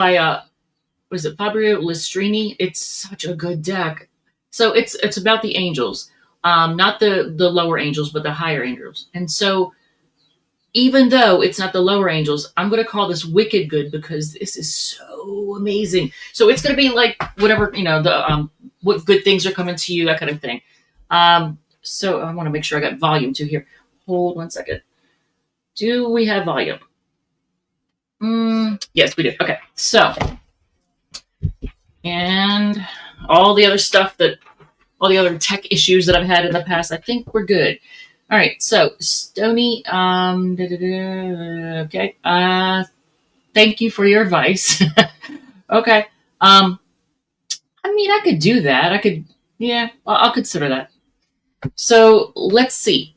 by was it Fabio Listrini? It's such a good deck. So it's about the angels, not the lower angels, but the higher angels. And so even though it's not the lower angels, I'm going to call this wicked good because this is so amazing. So it's going to be like whatever, the what good things are coming to you, that kind of thing. So I want to make sure I got volume too here. Hold 1 second. Do we have volume? Yes, we do. Okay. So, and all the other stuff all the other tech issues that I've had in the past, I think we're good. All right, so Stony, okay. Thank you for your advice. Okay. I mean, I could do that. Yeah, I'll consider that. So let's see.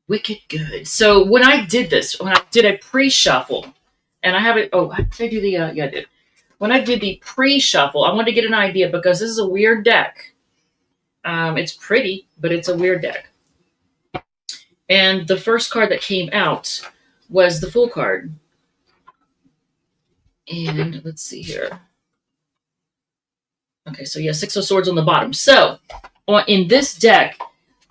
Wicked good. So when I did a pre-shuffle, and I have it. Oh, did I do the? Yeah, I did. When I did the pre-shuffle, I wanted to get an idea because this is a weird deck. It's pretty, but it's a weird deck. And the first card that came out was the Fool card. And let's see here. Okay, so yeah, 6 of Swords on the bottom. So in this deck,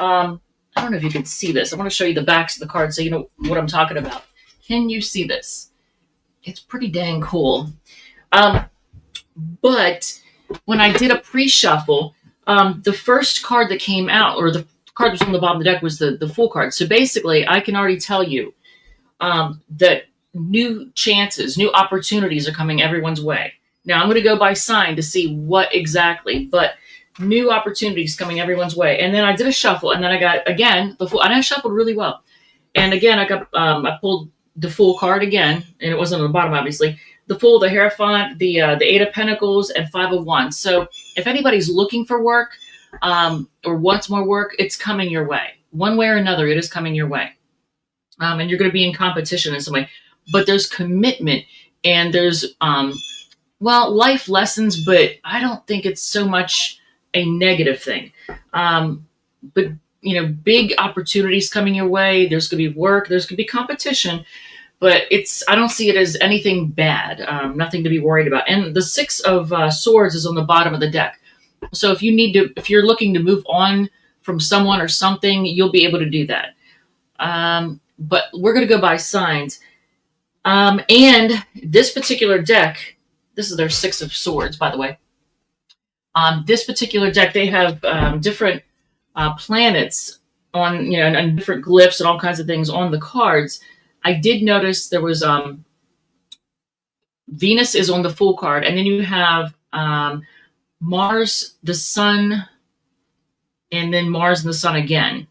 I don't know if you can see this. I want to show you the backs of the cards so you know what I'm talking about. Can you see this? It's pretty dang cool. But when I did a pre-shuffle, the first card that came out, or the card that was on the bottom of the deck, was the Fool card. So basically, I can already tell you that new chances, new opportunities are coming everyone's way. Now, I'm going to go by sign to see what exactly, but new opportunities coming everyone's way. And then I did a shuffle, and then I got, again, the Fool, and I shuffled really well. And again, I pulled the Fool card again, and it wasn't on the bottom, obviously. The Fool, the Hierophant, the Eight of Pentacles, and Five of Wands. So if anybody's looking for work or wants more work, it's coming your way. One way or another, it is coming your way. And you're going to be in competition in some way. But there's commitment, and there's, life lessons, but I don't think it's so much a negative thing. But, big opportunities coming your way. There's going to be work. There's going to be competition. But I don't see it as anything bad, nothing to be worried about. And the 6 of Swords is on the bottom of the deck. So if you're looking to move on from someone or something, you'll be able to do that. But we're going to go by signs. And this particular deck, this is their 6 of Swords, by the way. This particular deck, they have different planets on, and different glyphs and all kinds of things on the cards. I did notice there was Venus is on the Fool card, and then you have Mars, the Sun, and then Mars and the Sun again.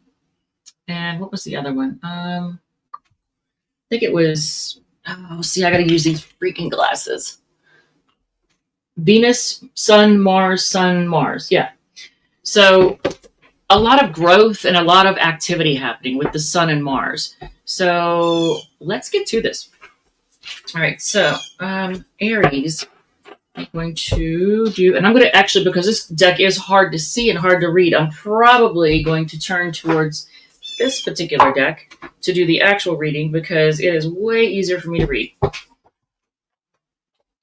And what was the other one? I think it was. Oh, see, I got to use these freaking glasses. Venus, Sun, Mars. Yeah. So a lot of growth and a lot of activity happening with the Sun and Mars. So let's get to this. All right. So Aries, I'm going to do, and I'm going to actually, because this deck is hard to see and hard to read, I'm probably going to turn towards this particular deck to do the actual reading because it is way easier for me to read.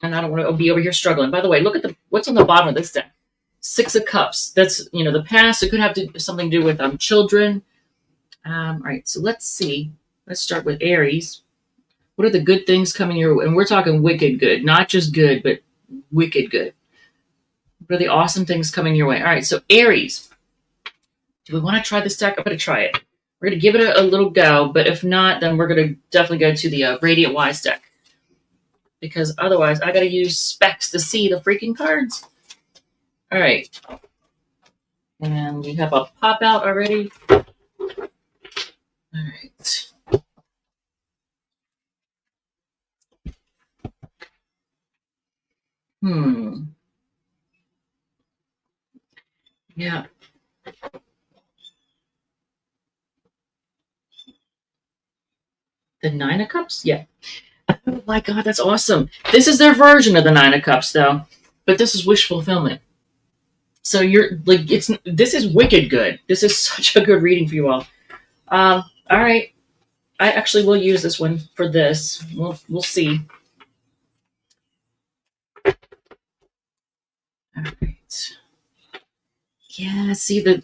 And I don't want to be over here struggling. By the way, look at what's on the bottom of this deck. 6 of Cups. That's, the past. It could have something to do with children. All right, so let's see. Let's start with Aries. What are the good things coming your way? And we're talking wicked good, not just good, but wicked good. What are the awesome things coming your way? All right, so Aries. Do we want to try this deck? I'm going to try it. We're going to give it a little go, but if not, then we're going to definitely go to the Radiant Wise deck. Because otherwise, I got to use specs to see the freaking cards. All right. And we have a pop out already. All right. Yeah. The 9 of Cups? Yeah. Oh my God, that's awesome. This is their version of the 9 of Cups, though. But this is wish fulfillment. So this is wicked good. This is such a good reading for you all. All right. I actually will use this one for this. We'll see. All right. Yeah, see the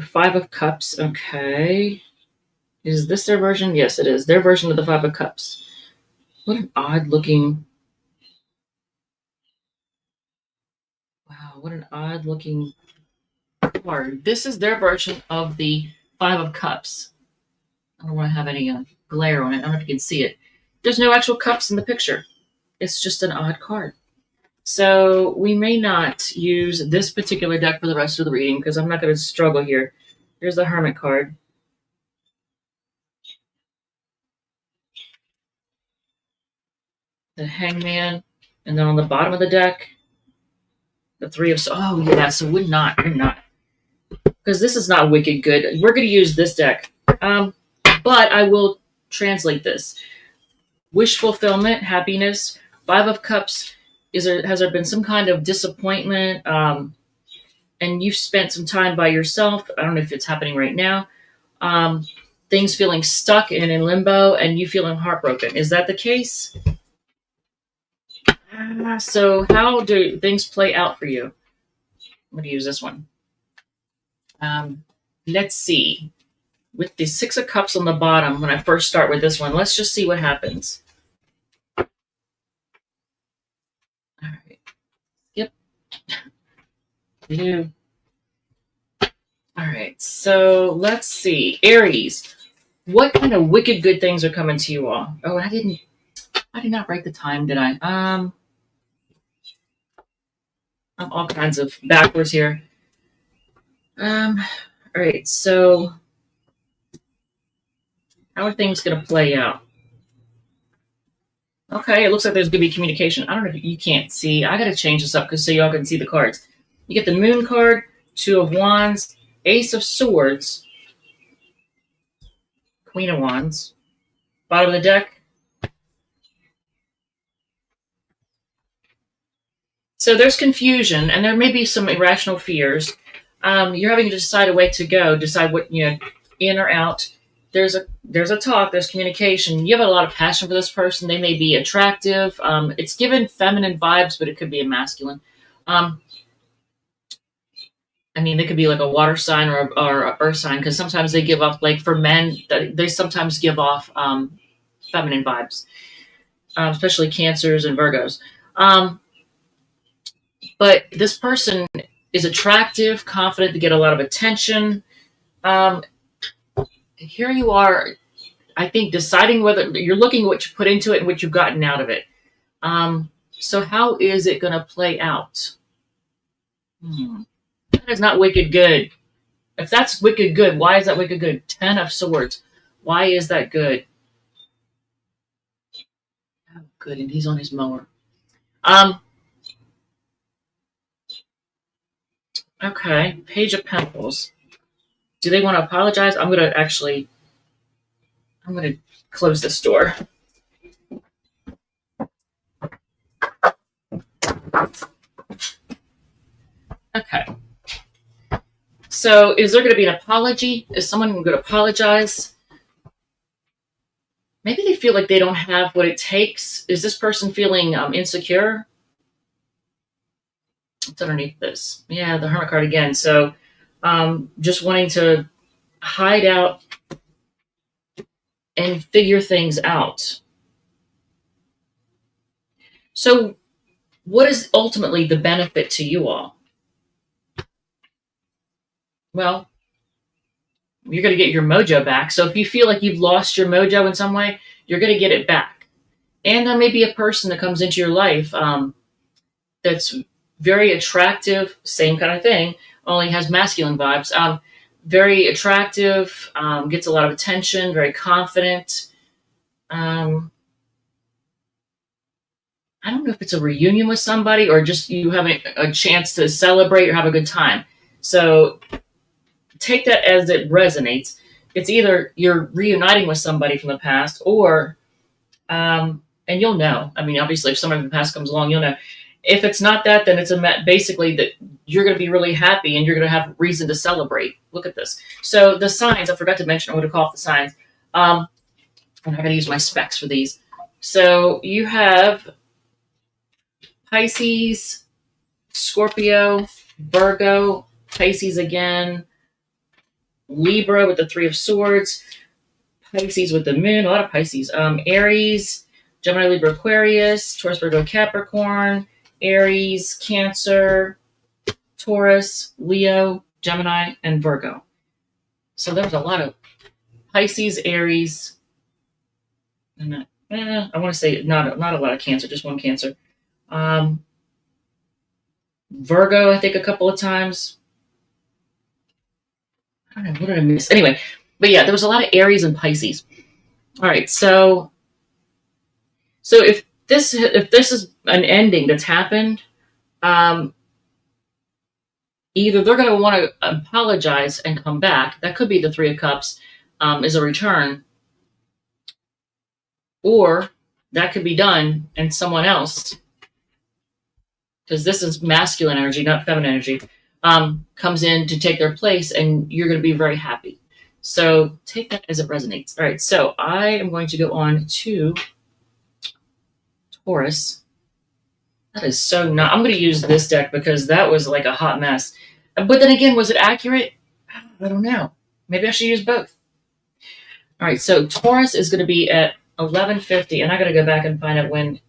Five of Cups. Okay. Is this their version? Yes, it is. Their version of the Five of Cups. What an odd looking. Wow, what an odd looking card. This is their version of the Five of Cups. I don't want to have any glare on it. I don't know if you can see it. There's no actual cups in the picture. It's just an odd card. So we may not use this particular deck for the rest of the reading because I'm not going to struggle here. Here's the Hermit card. The Hangman. And then on the bottom of the deck, the Three of... Oh, yeah, so we're not. Because this is not wicked good. We're going to use this deck. But I will translate this. Wish fulfillment, happiness, Five of Cups. Has there been some kind of disappointment? And you've spent some time by yourself. I don't know if it's happening right now. Things feeling stuck and in limbo, and you feeling heartbroken. Is that the case? So how do things play out for you? I'm going to use this one. Let's see. With the Six of Cups on the bottom, when I first start with this one, let's just see what happens. All right. Yep. You. All right. So let's see. Aries. What kind of wicked good things are coming to you all? Oh, I did not write the time, did I? I'm all kinds of backwards here. All right. So how are things going to play out? Okay, it looks like there's going to be communication. I don't know if you can't see. I got to change this up so y'all can see the cards. You get the Moon card, Two of Wands, Ace of Swords, Queen of Wands. Bottom of the deck. So there's confusion, and there may be some irrational fears. You're having to decide a way to go, decide what, in or out. There's a talk, there's communication. You have a lot of passion for this person. They may be attractive. It's given feminine vibes, but it could be a masculine. They could be like a water sign or a earth sign, because sometimes they give off, like for men, they sometimes give off feminine vibes, especially Cancers and Virgos. But this person is attractive, confident, to get a lot of attention. Here you are, I think, deciding whether you're looking at what you put into it and what you've gotten out of it. So how is it going to play out? That is not wicked good. If that's wicked good, why is that wicked good? 10 of Swords. Why is that good? Oh, good, and he's on his mower. Okay, Page of Pentacles. Do they want to apologize? I'm going to close this door. Okay. So is there going to be an apology? Is someone going to apologize? Maybe they feel like they don't have what it takes. Is this person feeling insecure? What's underneath this? Yeah, the Hermit card again. So just wanting to hide out and figure things out. So what is ultimately the benefit to you all? Well, you're going to get your mojo back. So if you feel like you've lost your mojo in some way, you're going to get it back. And there may be a person that comes into your life that's very attractive, same kind of thing, only has masculine vibes. Very attractive, gets a lot of attention, very confident. I don't know if it's a reunion with somebody or just you having a chance to celebrate or have a good time. So take that as it resonates. It's either you're reuniting with somebody from the past or, and you'll know. Obviously, if someone from the past comes along, you'll know. If it's not that, then it's basically that you're going to be really happy and you're going to have reason to celebrate. Look at this. So the signs, I forgot to mention, I'm going to call it the signs. I'm not going to use my specs for these. So you have Pisces, Scorpio, Virgo, Pisces again, Libra with the Three of Swords, Pisces with the Moon, a lot of Pisces, Aries, Gemini, Libra, Aquarius, Taurus, Virgo, Capricorn, Aries, Cancer, Taurus, Leo, Gemini, and Virgo. So there was a lot of Pisces, Aries, and I want to say not a lot of Cancer, just one Cancer. Virgo, I think a couple of times. I don't know, what did I miss? Anyway, but yeah, there was a lot of Aries and Pisces. All right, so if this is an ending that's happened, either they're going to want to apologize and come back. That could be the Three of Cups is a return, or that could be done and someone else, because this is masculine energy, not feminine energy, comes in to take their place, and you're going to be very happy. So take that as it resonates. All right, so I am going to go on to Taurus. That is so not. I'm going to use this deck because that was like a hot mess. But then again, was it accurate? I don't know. Maybe I should use both. All right, so Taurus is going to be at 11:50, and I got to go back and find out when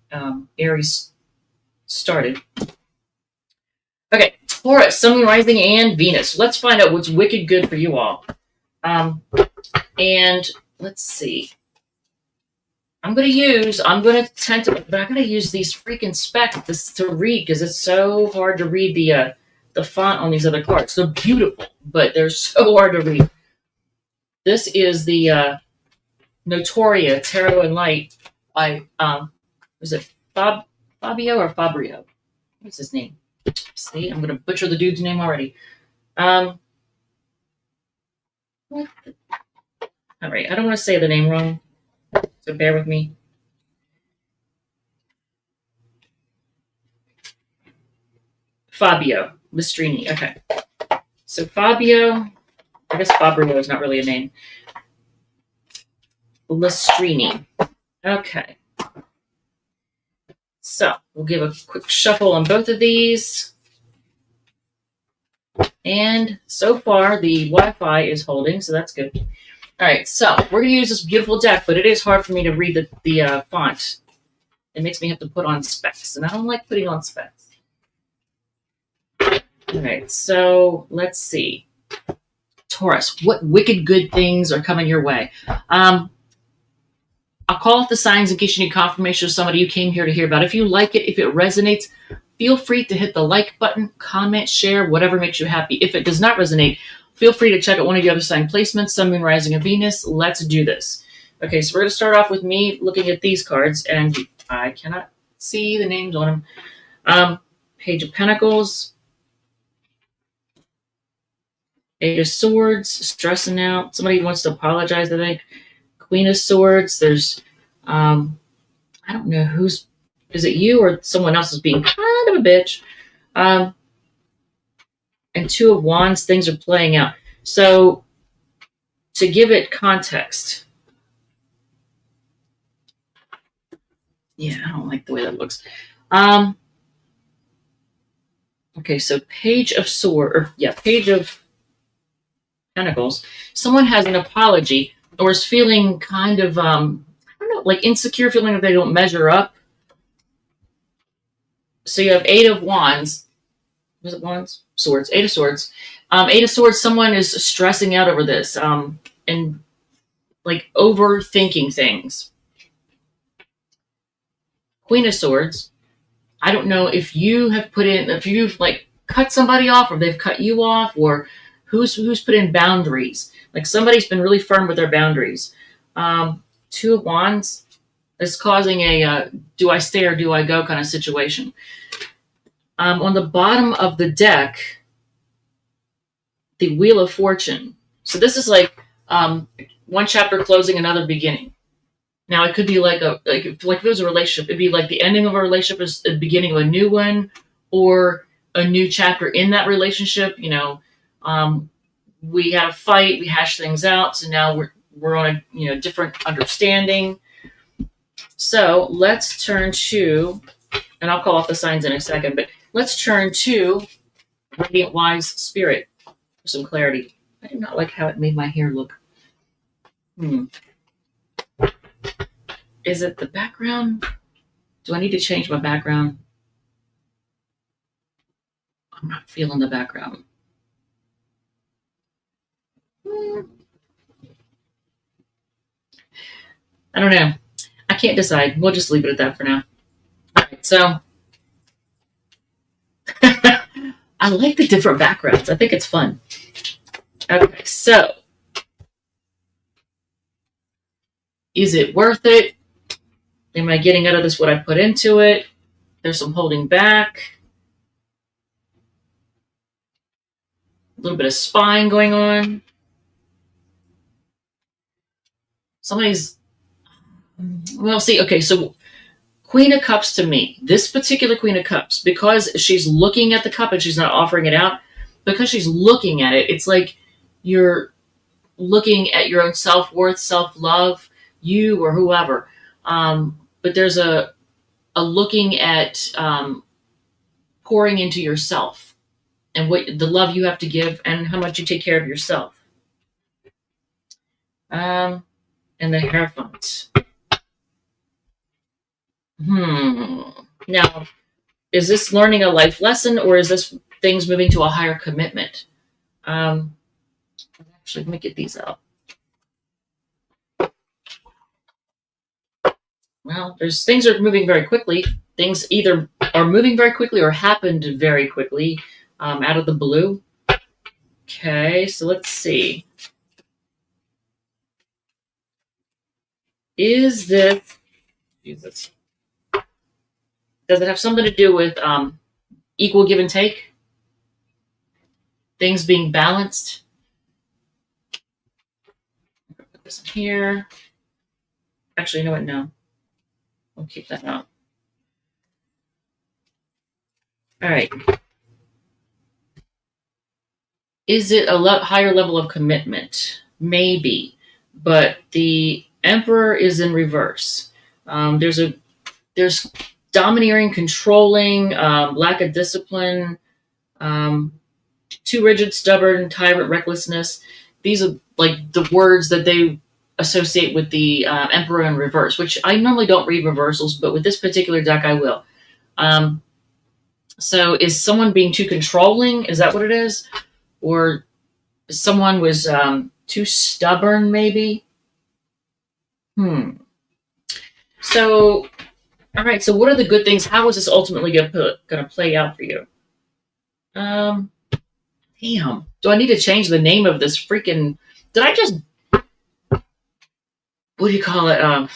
Aries started. Okay, Taurus, Sun, Rising, and Venus. Let's find out what's wicked good for you all. And let's see. I'm going to tentative, but I'm going to use these freaking specs to read because it's so hard to read the font on these other cards. They're beautiful, but they're so hard to read. This is the Notoria Tarot and Light by, is it Fabio or Fabrio? What's his name? See, I'm going to butcher the dude's name already. All right, I don't want to say the name wrong, so bear with me. Fabio Listrini. Okay. So Fabio, I guess Fabio is not really a name. Listrini. Okay. So we'll give a quick shuffle on both of these. And so far the Wi-Fi is holding, so that's good. All right, so we're going to use this beautiful deck, but it is hard for me to read the font. It makes me have to put on specs, and I don't like putting on specs. All right, so let's see. Taurus, what wicked good things are coming your way? I'll call out the signs in case you need confirmation of somebody you came here to hear about. If you like it, if it resonates, feel free to hit the like button, comment, share, whatever makes you happy. If it does not resonate, feel free to check out one of the other sign placements, Sun, Moon, Rising, and Venus. Let's do this. Okay, so we're going to start off with me looking at these cards, and I cannot see the names on them. Page of Pentacles, Eight of Swords, stressing out. Somebody wants to apologize, I think. Queen of Swords. There's, I don't know who's, is it you or someone else is being kind of a bitch? And Two of Wands, things are playing out. So to give it context, yeah, I don't like the way that looks. Okay, so Page of Page of Pentacles. Someone has an apology or is feeling kind of, I don't know, like insecure, feeling that they don't measure up. So you have Eight of Wands. Was it Wands? Swords. Eight of Swords. Eight of Swords, someone is stressing out over this and like overthinking things. Queen of Swords. I don't know if you have if you've like cut somebody off or they've cut you off, or who's put in boundaries. Like somebody's been really firm with their boundaries. Two of Wands is causing a do I stay or do I go kind of situation. On the bottom of the deck, the Wheel of Fortune. So this is like one chapter closing, another beginning. Now it could be like if it was a relationship, it'd be like the ending of a relationship is the beginning of a new one, or a new chapter in that relationship. Um, we had a fight, we hashed things out, so now we're on a different understanding. So let's turn to, and I'll call off the signs in a second, but let's turn to Radiant Wise Spirit for some clarity. I do not like how it made my hair look. Is it the background? Do I need to change my background? I'm not feeling the background. I don't know. I can't decide. We'll just leave it at that for now. All right, so I like the different backgrounds. I think it's fun. Okay, so is it worth it? Am I getting out of this what I put into it? There's some holding back. A little bit of spying going on. Well, see, okay, so Queen of Cups to me, this particular Queen of Cups, because she's looking at the cup and she's not offering it out, because she's looking at it, it's like you're looking at your own self-worth, self-love, you or whoever. But there's a looking at pouring into yourself and what the love you have to give and how much you take care of yourself. And the Hierophant. Now, is this learning a life lesson or is this things moving to a higher commitment? Actually, let me get these out. Well, things are moving very quickly. Things either are moving very quickly or happened very quickly out of the blue. Okay, so let's see. Is this... Jesus. Does it have something to do with equal give and take? Things being balanced? Put this in here. Actually, you know what? No. We'll keep that out. All right. Is it a higher level of commitment? Maybe. But the Emperor is in reverse. There's domineering, controlling, lack of discipline, too rigid, stubborn, tyrant, recklessness. These are like the words that they associate with the Emperor in reverse, which I normally don't read reversals, but with this particular deck I will. So is someone being too controlling? Is that what it is? Or someone was too stubborn, maybe? So, all right, so what are the good things? How is this ultimately going to play out for you? Damn. Do I need to change the name of this freaking... Did I just... What do you call it?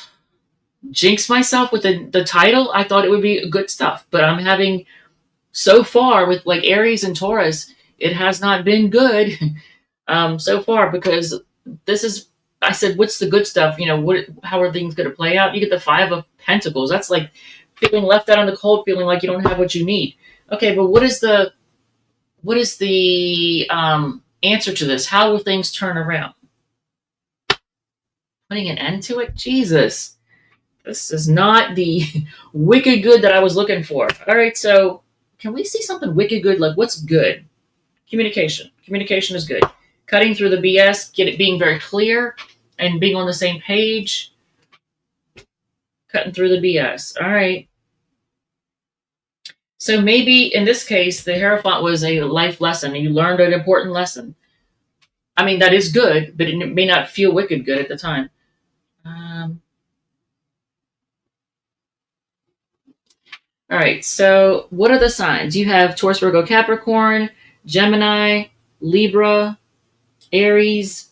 Jinx myself with the title? I thought it would be good stuff, but I'm having... So far, with like Aries and Taurus, it has not been good so far, because this is... I said, what's the good stuff? How are things going to play out? You get the 5 of Pentacles. That's like feeling left out in the cold, feeling like you don't have what you need. Okay, but what is the answer to this? How will things turn around? Putting an end to it? Jesus. This is not the wicked good that I was looking for. All right, so can we see something wicked good? Like, what's good? Communication. Communication is good. Cutting through the BS, being very clear, and being on the same page. Cutting through the BS. All right. So maybe in this case, the Hierophant was a life lesson, and you learned an important lesson. I mean, that is good, but it may not feel wicked good at the time. All right, so what are the signs? You have Taurus, Virgo, Capricorn, Gemini, Libra, Aries,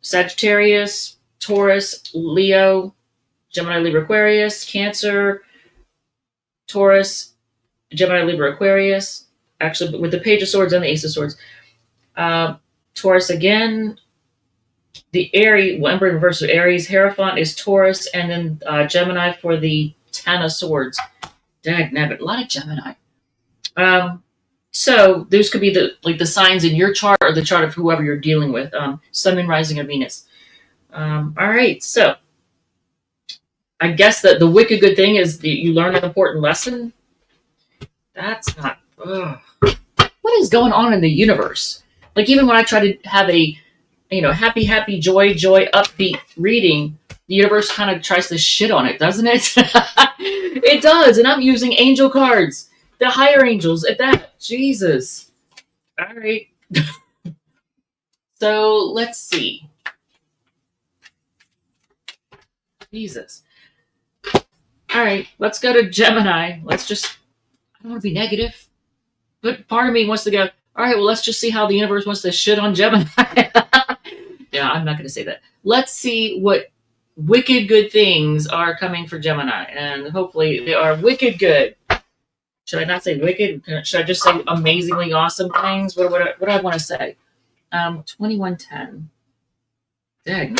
Sagittarius, Taurus, Leo, Gemini, Libra, Aquarius, Cancer, Taurus, Gemini, Libra, Aquarius. Actually, with the Page of Swords and the Ace of Swords. Taurus again. The Aries, Emperor in reverse of Aries. Hierophant is Taurus, and then Gemini for the Ten of Swords. Dagnabbit, a lot of Gemini. So those could be the signs in your chart or the chart of whoever you're dealing with. Sun, Moon, Rising, or Venus. All right. So I guess that the wicked good thing is that you learn an important lesson. That's not. Ugh. What is going on in the universe? Like even when I try to have a happy, happy, joy, joy, upbeat reading, the universe kind of tries to shit on it, doesn't it? It does, and I'm using angel cards, the higher angels at that. Jesus. All right. So let's see. Jesus. All right, let's go to Gemini. I don't want to be negative, but part of me wants to go, all right, well, let's just see how the universe wants to shit on Gemini. Yeah, I'm not going to say that. Let's see what wicked good things are coming for Gemini, and hopefully they are wicked good. Should I not say wicked? Should I just say amazingly awesome things? What do I want to say? 2110. Dang.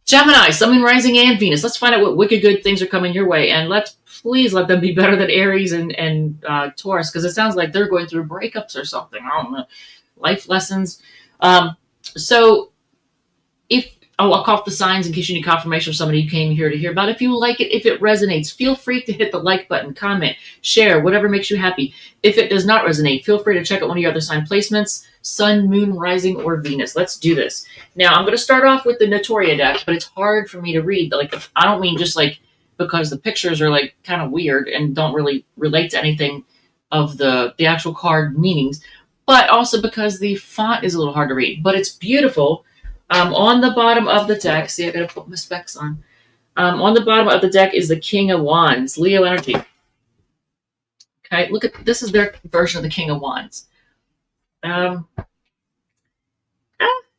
Gemini, Sun, Moon, Rising, and Venus. Let's find out what wicked good things are coming your way, and let's please let them be better than Aries and Taurus, because it sounds like they're going through breakups or something. I don't know, life lessons. So if I'll call off the signs in case you need confirmation of somebody you came here to hear about. If you like it, if it resonates, feel free to hit the like button, comment, share, whatever makes you happy. If it does not resonate, feel free to check out one of your other sign placements, Sun, Moon, Rising, or Venus. Let's do this. Now, I'm going to start off with the Notoria deck, but it's hard for me to read. Like, I don't mean just like because the pictures are like kind of weird and don't really relate to anything of the actual card meanings, but also because the font is a little hard to read. But it's beautiful. On the bottom of the deck, see, I gotta put my specs on. On the bottom of the deck is the King of Wands, Leo energy. Okay, look at this is their version of the King of Wands.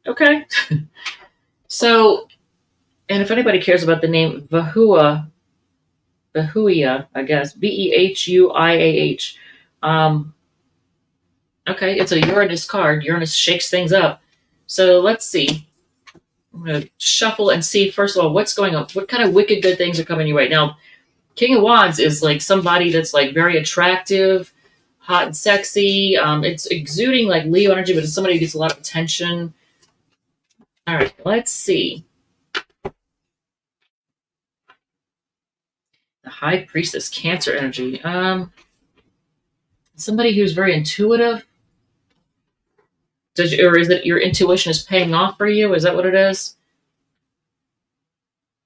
Okay. So, and if anybody cares about the name Behuia, I guess Behuiah. Okay, it's a Uranus card. Uranus shakes things up. So let's see. I'm going to shuffle and see, first of all, what's going on. What kind of wicked good things are coming your way? Now, King of Wands is like somebody that's like very attractive, hot and sexy. It's exuding like Leo energy, but it's somebody who gets a lot of attention. All right, let's see. The High Priestess, Cancer energy. Somebody who's very intuitive. Or is it your intuition is paying off for you? Is that what it is?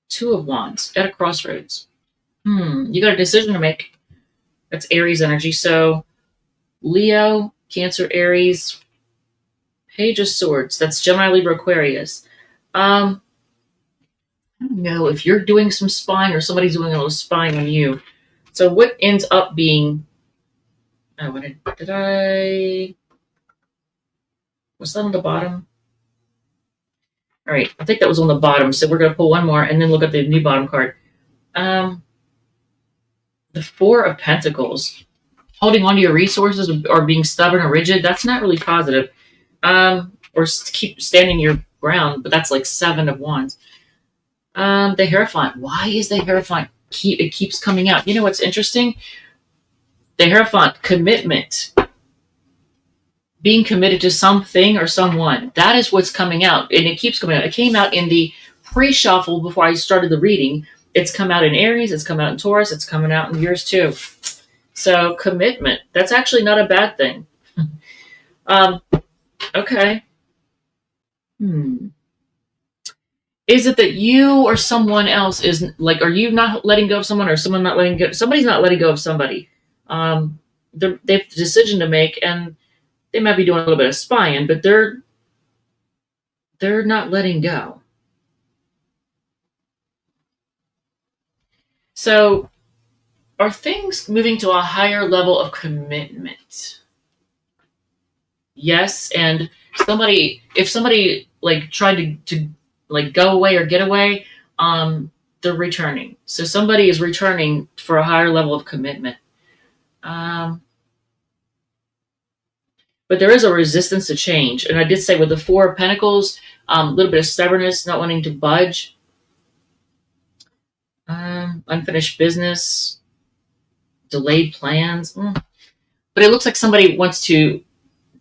Two of Wands at a crossroads. You got a decision to make. That's Aries energy. So Leo, Cancer, Aries, Page of Swords. That's Gemini, Libra, Aquarius. I don't know if you're doing some spying or somebody's doing a little spying on you. So what ends up being? Oh, did I? Was that on the bottom? All right, I think that was on the bottom. So we're going to pull one more and then look at the new bottom card. The Four of Pentacles. Holding on to your resources or being stubborn or rigid, that's not really positive. Or keep standing your ground, but that's like Seven of Wands. The Hierophant. Why is the Hierophant? It keeps coming out. You know what's interesting? The Hierophant, commitment. Being committed to something or someone. That is what's coming out. And it keeps coming out. It came out in the pre-shuffle before I started the reading. It's come out in Aries. It's come out in Taurus. It's coming out in yours too. So commitment. That's actually not a bad thing. Okay. Is it that you or someone else is like, are you not letting go of someone or someone not letting go? Somebody's not letting go of somebody. They have a decision to make, and they might be doing a little bit of spying, but they're not letting go. So are things moving to a higher level of commitment? Yes, and if somebody like tried to like go away or get away, they're returning. So somebody is returning for a higher level of commitment. But there is a resistance to change. And I did say with the Four of Pentacles, a little bit of stubbornness, not wanting to budge. Unfinished business, delayed plans. but it looks like somebody wants to.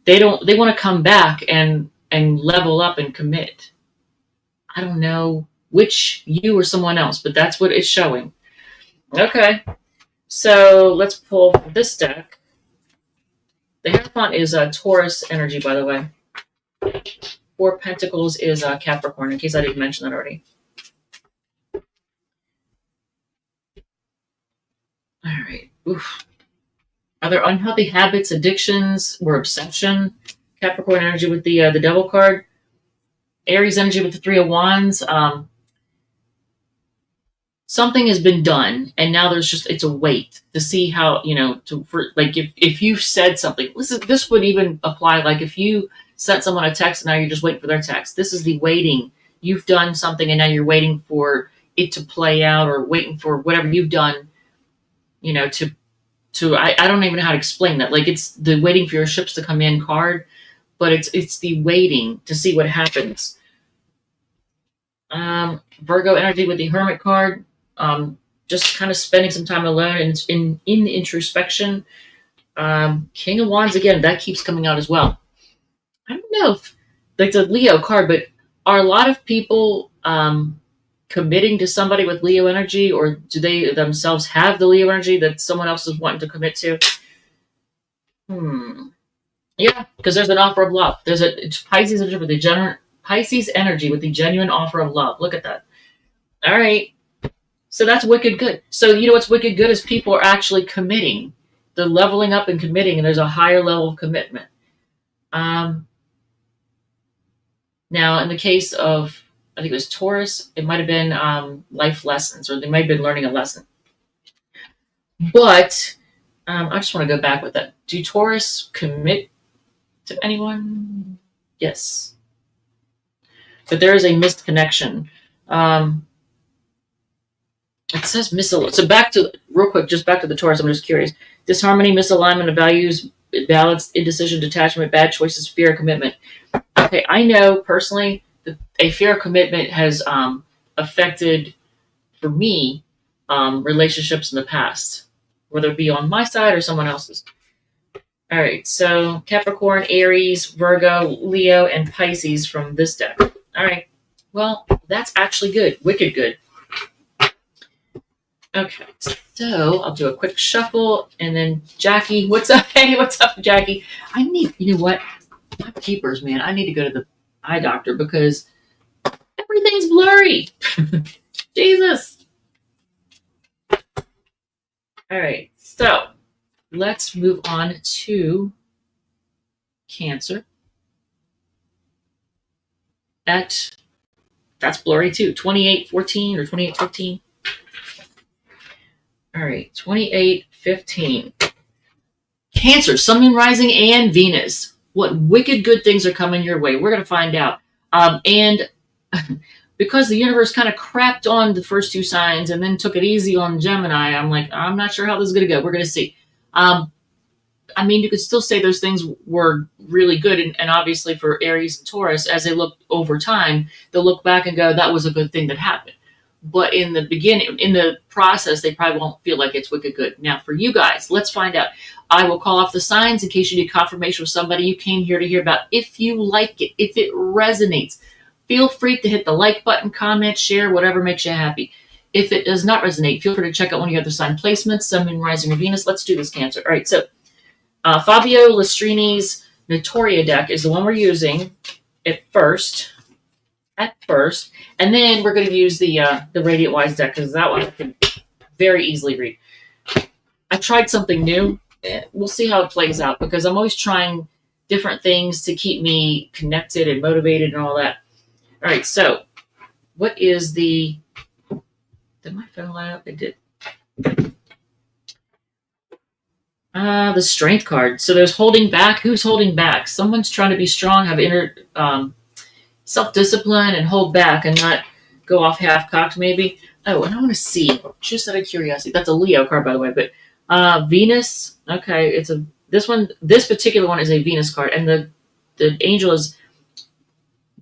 They want to come back and level up and commit. I don't know which you or someone else, but that's what it's showing. Okay, so let's pull this deck. The Hierophant is Taurus energy, by the way. Four Pentacles is Capricorn, in case I didn't mention that already. All right. Oof. Are there unhealthy habits, addictions, or obsession? Capricorn energy with the Devil card. Aries energy with the Three of Wands. Something has been done, and now it's a wait to see how, like if you said something. This would even apply like if you sent someone a text and now you're just waiting for their text. This is the waiting. You've done something and now you're waiting for it to play out, or waiting for whatever you've done, I don't even know how to explain that. Like, it's the waiting for your ships to come in card, but it's the waiting to see what happens. Virgo energy with the Hermit card. Just kind of spending some time alone and in introspection. King of Wands again, that keeps coming out as well. I don't know if that's a Leo card, but are a lot of people committing to somebody with Leo energy, or do they themselves have the Leo energy that someone else is wanting to commit to? Yeah, because there's an offer of love. It's Pisces energy with the genuine offer of love. Look at that. All right. So that's wicked good. So you know what's wicked good is people are actually committing. They're leveling up and committing, and there's a higher level of commitment. Now, in the case of, I think it was Taurus, it might have been life lessons, or they might have been learning a lesson. But I just want to go back with that. Do Taurus commit to anyone? Yes. But there is a missed connection. It says misalignment. So real quick, just back to the Taurus. I'm just curious. Disharmony, misalignment of values, balance, indecision, detachment, bad choices, fear, commitment. Okay, I know personally that a fear of commitment has affected, for me, relationships in the past, whether it be on my side or someone else's. All right, so Capricorn, Aries, Virgo, Leo, and Pisces from this deck. All right, well, that's actually good. Wicked good. Okay, so I'll do a quick shuffle, and then Jackie, what's up? Hey, what's up, Jackie? You know what? My peepers, man, I need to go to the eye doctor because everything's blurry. Jesus. All right, so let's move on to Cancer. That's blurry too. 2814 or 2815. All right, 2815. Cancer, Sun, Moon, Rising, and Venus. What wicked good things are coming your way? We're going to find out. And because the universe kind of crapped on the first two signs and then took it easy on Gemini, I'm not sure how this is going to go. We're going to see. You could still say those things were really good. And obviously for Aries and Taurus, as they look over time, they'll look back and go, that was a good thing that happened. But in the beginning, in the process, they probably won't feel like it's wicked good. Now, for you guys, let's find out. I will call off the signs in case you need confirmation with somebody you came here to hear about. If you like it, if it resonates, feel free to hit the like button, comment, share, whatever makes you happy. If it does not resonate, feel free to check out one of your other sign placements, Sun, Moon, Rising, or Venus. Let's do this, Cancer. All right, so Fabio Lestrini's Notoria deck is the one we're using at first, and then we're going to use the Radiant Wise deck because that one I can very easily read. I tried something new. We'll see how it plays out because I'm always trying different things to keep me connected and motivated and all that. All right, so what is did my phone light up? It did. The Strength card. So there's holding back. Who's holding back? Someone's trying to be strong, have inner self-discipline, and hold back and not go off half-cocked maybe. Oh, and I want to see, just out of curiosity, that's a Leo card, by the way, but Venus, okay, this particular one is a Venus card, and the angel is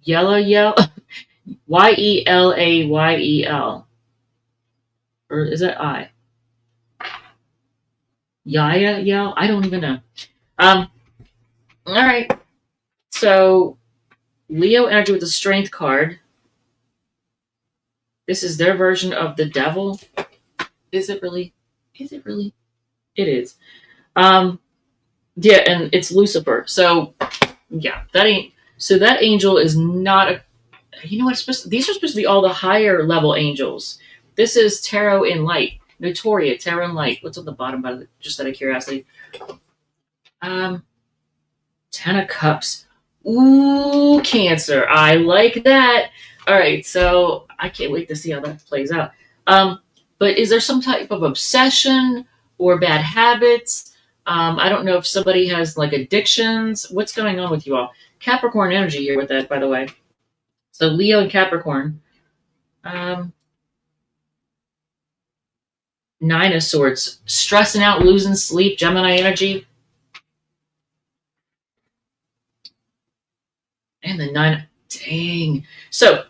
Yelael, Yelayel, or is that I? Yaya yell? I don't even know. Um, all right. So Leo energy with the strength card. This is their version of the devil. Is it really? Is it really? It is. Um, yeah, and it's Lucifer. So yeah, that ain't. So that angel is not a. You know what? These are supposed to be all the higher level angels. This is Tarot in Light, Notoria, Tarot in Light. What's on the bottom? Just out of curiosity. Um, Ten of Cups. Ooh, Cancer. I like that. All right, so I can't wait to see how that plays out. But is there some type of obsession or bad habits? I don't know if somebody has like addictions. What's going on with you all? Capricorn energy here with that, by the way. So Leo and Capricorn. Um, Nine of Swords. Stressing out, losing sleep, Gemini energy. And the nine. Dang. So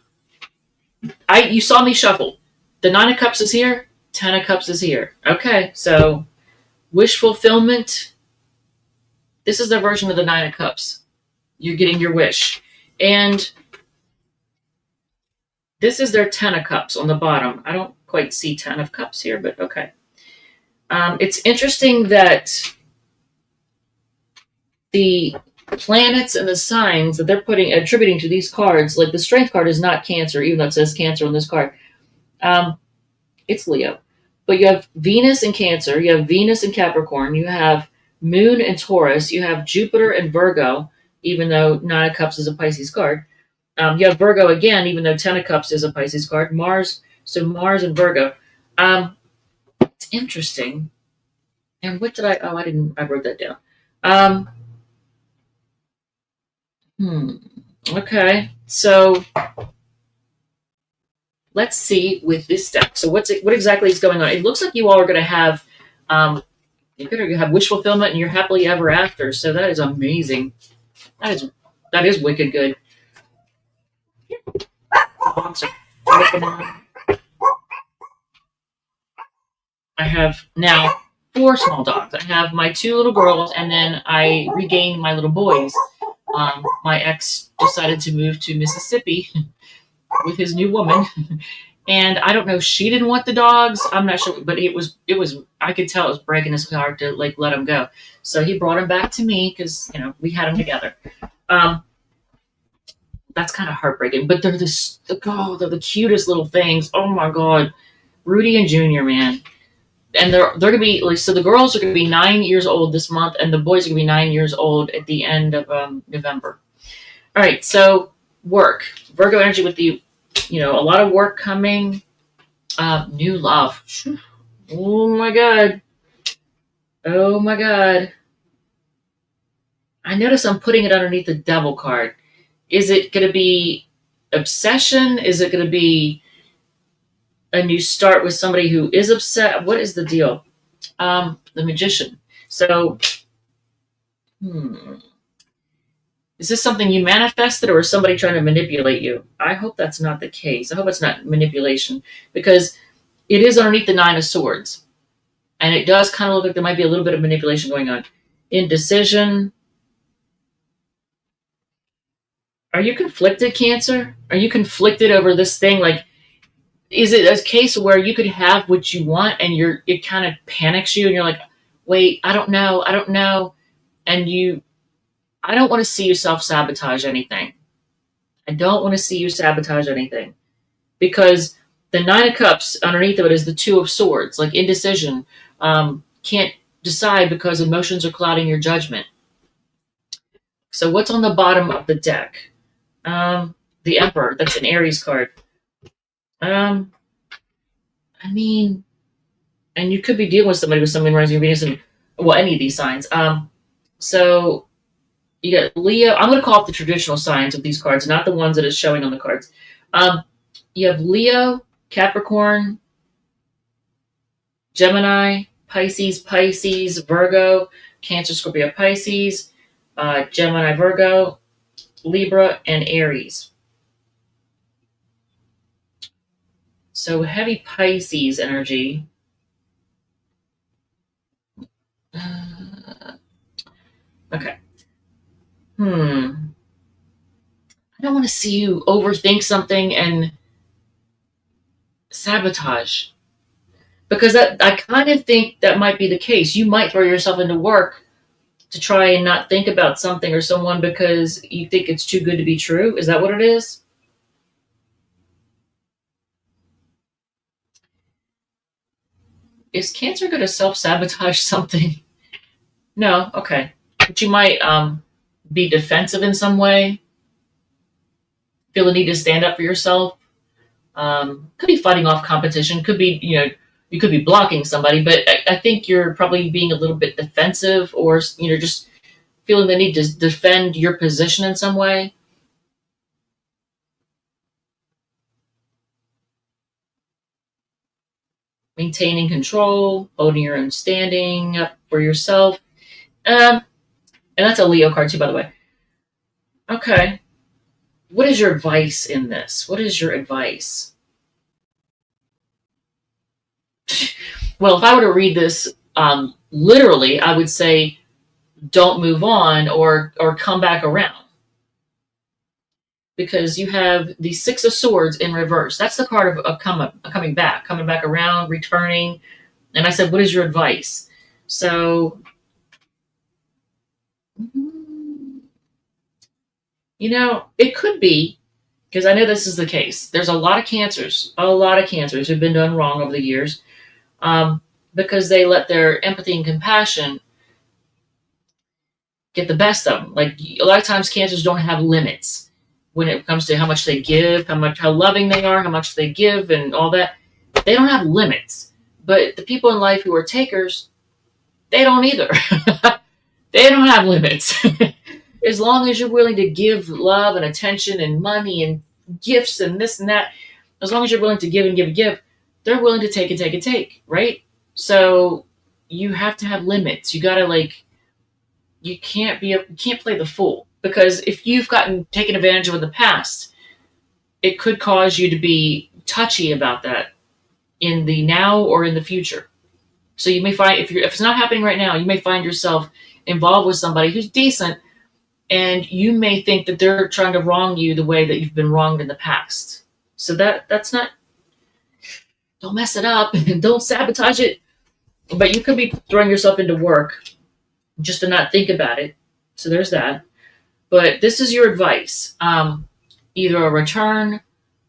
you saw me shuffle. The Nine of Cups is here. Ten of Cups is here. Okay, so wish fulfillment. This is their version of the Nine of Cups. You're getting your wish. And this is their Ten of Cups on the bottom. I don't quite see Ten of Cups here, but okay. It's interesting that the planets and the signs that they're attributing to these cards, like the Strength card is not Cancer, even though it says Cancer on this card. It's Leo. But you have Venus in Cancer, you have Venus in Capricorn, you have Moon in Taurus, you have Jupiter in Virgo, even though Nine of Cups is a Pisces card. You have Virgo again, even though Ten of Cups is a Pisces card. Mars and Virgo. It's interesting. And what did I? Oh, I wrote that down. Um, Okay, so let's see with this deck. So what exactly is going on? It looks like you all are going to have you're going to have wish fulfillment and you're happily ever after. So that is amazing. That is wicked good. I have now 4 small dogs. I have my 2 little girls, and then I regained my little boys. My ex decided to move to Mississippi with his new woman, and I don't know. She didn't want the dogs. I'm not sure, but it was. I could tell it was breaking his heart to like let him go. So he brought him back to me because we had him together. That's kind of heartbreaking, but they're the cutest little things. Oh my god, Rudy and Junior, man. And they're gonna be like, so the girls are gonna be 9 years old this month, and the boys are gonna be 9 years old at the end of November. All right, so work, Virgo energy with the, a lot of work coming, new love. Oh my god, oh my god. I notice I'm putting it underneath the Devil card. Is it gonna be obsession? Is it gonna be a new start with somebody who is upset? What is the deal? The Magician. So, is this something you manifested, or is somebody trying to manipulate you? I hope that's not the case. I hope it's not manipulation, because it is underneath the Nine of Swords. And it does kind of look like there might be a little bit of manipulation going on. Indecision. Are you conflicted, Cancer? Are you conflicted over this thing? Like, is it a case where you could have what you want and it kind of panics you and you're like, wait, I don't know. And I don't want to see you self-sabotage anything. I don't want to see you sabotage anything, because the Nine of Cups underneath of it is the Two of Swords, like indecision. Can't decide because emotions are clouding your judgment. So what's on the bottom of the deck? The Emperor. That's an Aries card. I mean, and you could be dealing with somebody with something rising Venus and any of these signs. So you got Leo. I'm going to call it the traditional signs of these cards, not the ones that is showing on the cards. You have Leo, Capricorn, Gemini, Pisces, Virgo, Cancer, Scorpio, Pisces, Gemini, Virgo, Libra, and Aries. So heavy Pisces energy. Okay. I don't want to see you overthink something and sabotage, because I kind of think that might be the case. You might throw yourself into work to try and not think about something or someone because you think it's too good to be true. Is that what it is? Is Cancer going to self sabotage something? No. Okay. But you might be defensive in some way, feel the need to stand up for yourself. Could be fighting off competition. Could be, you could be blocking somebody, but I think you're probably being a little bit defensive, or just feeling the need to defend your position in some way. Maintaining control, holding your own standing up for yourself. And that's a Leo card too, by the way. Okay. What is your advice in this? What is your advice? Well, if I were to read this literally, I would say don't move on, or come back around, because you have the Six of Swords in reverse. That's the card of coming back around, returning. And I said, what is your advice? So, it could be, because I know this is the case. There's a lot of cancers who've been done wrong over the years, because they let their empathy and compassion get the best of them. Like, a lot of times cancers don't have limits when it comes to how much they give, how loving they are, how much they give, and all that. They don't have limits. But the people in life who are takers, they don't either. They don't have limits. As long as you're willing to give love and attention and money and gifts and this and that, as long as you're willing to give and give and give, they're willing to take and take and take, right? So you have to have limits. You gotta, you can't play the fool, because if you've gotten taken advantage of in the past, it could cause you to be touchy about that in the now or in the future. So you may find, if it's not happening right now, you may find yourself involved with somebody who's decent, and you may think that they're trying to wrong you the way that you've been wronged in the past. So that's not. Don't mess it up and don't sabotage it. But you could be throwing yourself into work just to not think about it. So there's that. But this is your advice. Either a return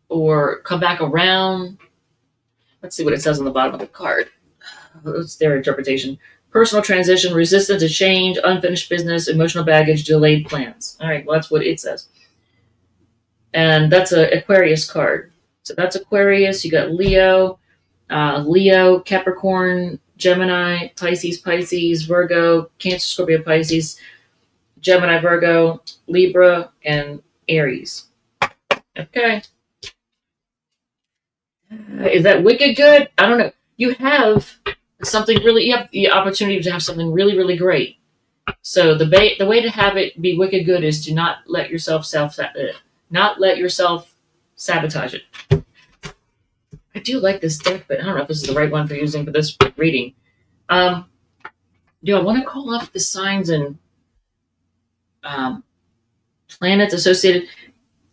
or come back around. Let's see what it says on the bottom of the card. It's their interpretation. Personal transition, resistance to change, unfinished business, emotional baggage, delayed plans. All right, well, that's what it says. And that's an Aquarius card. So that's Aquarius. You got Leo, Capricorn, Gemini, Pisces, Virgo, Cancer, Scorpio, Pisces, Gemini, Virgo, Libra, and Aries. Okay. Is that wicked good? I don't know. You have you have the opportunity to have something really, really great. So the way to have it be wicked good is to not let yourself sabotage it. I do like this deck, but I don't know if this is the right one for using for this reading. Do I want to call up the signs and planets associated?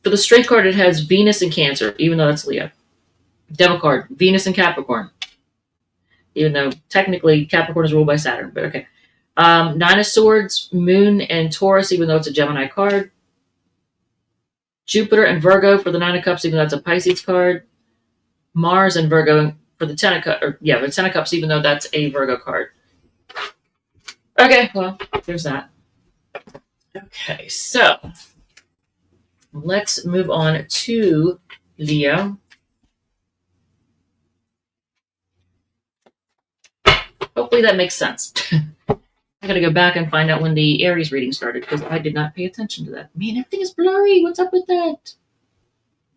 For the strength card, it has Venus and Cancer, even though that's Leo. Devil card, Venus and Capricorn, even though technically Capricorn is ruled by Saturn, but okay. Nine of Swords, Moon and Taurus, even though it's a Gemini card. Jupiter and Virgo for the Nine of Cups, even though it's a Pisces card. Mars and Virgo for the Ten of Cups, the Ten of Cups, even though that's a Virgo card. Okay, well, there's that. Okay, so let's move on to Leo. Hopefully that makes sense. I gotta go back and find out when the Aries reading started, because I did not pay attention to that. Man, everything is blurry. What's up with that?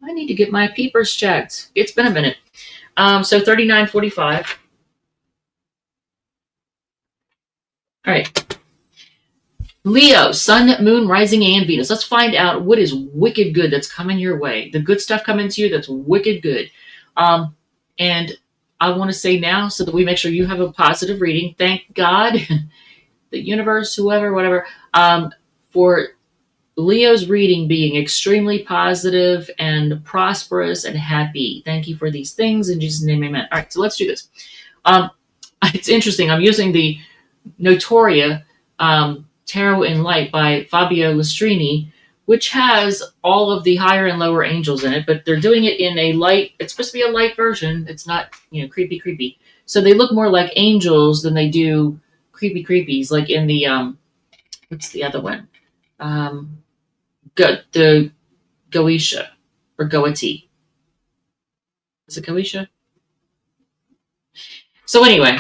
I need to get my peepers checked. It's been a minute. So 39:45. All right. Leo, Sun, Moon, Rising, and Venus. Let's find out what is wicked good that's coming your way. The good stuff coming to you that's wicked good. And I want to say now so that we make sure you have a positive reading. Thank God, the universe, whoever, whatever, for Leo's reading being extremely positive and prosperous and happy. Thank you for these things. In Jesus' name, amen. All right, so let's do this. It's interesting. I'm using the Notoria Tarot in Light by Fabio Lustrini, which has all of the higher and lower angels in it, but they're doing it in a light. It's supposed to be a light version. It's not, creepy. So they look more like angels than they do creepies, like in the what's the other one? The Goetia or Goethe. Is it Goetia? So anyway,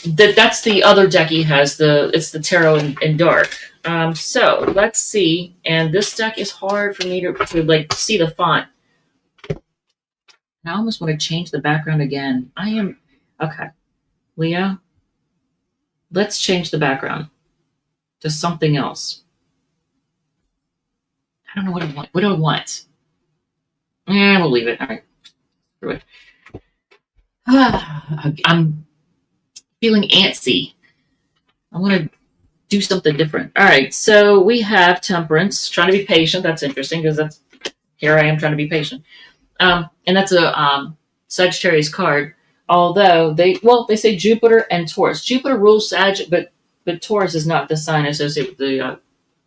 that's the other deck he has. It's the tarot in dark. So let's see. And this deck is hard for me to like see the font. I almost want to change the background again. Okay, Leo. Let's change the background to something else. I don't know what I want. What do I want? We'll leave it. All right. Screw it. I'm feeling antsy. I want to do something different. All right. So we have Temperance, trying to be patient. That's interesting because here I am trying to be patient. And that's a Sagittarius card. Although they say Jupiter and Taurus. Jupiter rules Sag, but Taurus is not the sign associated with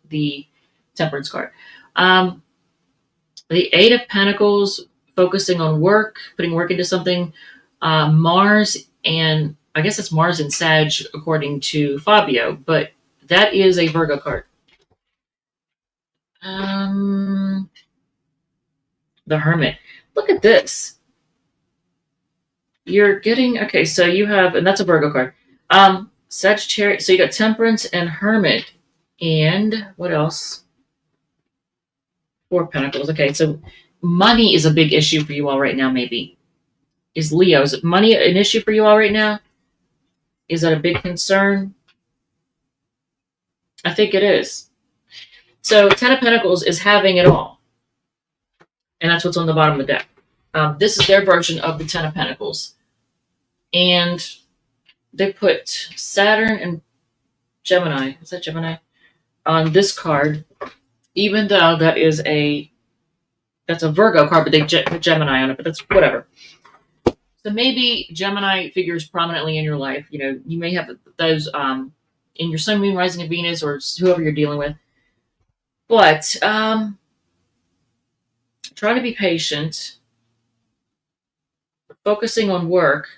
the Temperance card. The Eight of Pentacles, focusing on work, putting work into something. Mars, and I guess it's Mars and Sag according to Fabio, but that is a Virgo card. The Hermit. Look at this. You're getting, okay, so you have, and that's a Virgo card. Sagittarius, so you got Temperance and Hermit. And what else? Four of Pentacles. Okay, so money is a big issue for you all right now, maybe. Is Leo. Is money an issue for you all right now? Is that a big concern? I think it is. So Ten of Pentacles is having it all. And that's what's on the bottom of the deck. This is their version of the Ten of Pentacles. And they put Saturn and Gemini. Is that Gemini? On this card. Even though that's a Virgo card, but they put Gemini on it. But that's whatever. So maybe Gemini figures prominently in your life. You may have those in your Sun, Moon, Rising, and Venus, or whoever you're dealing with. But try to be patient, focusing on work,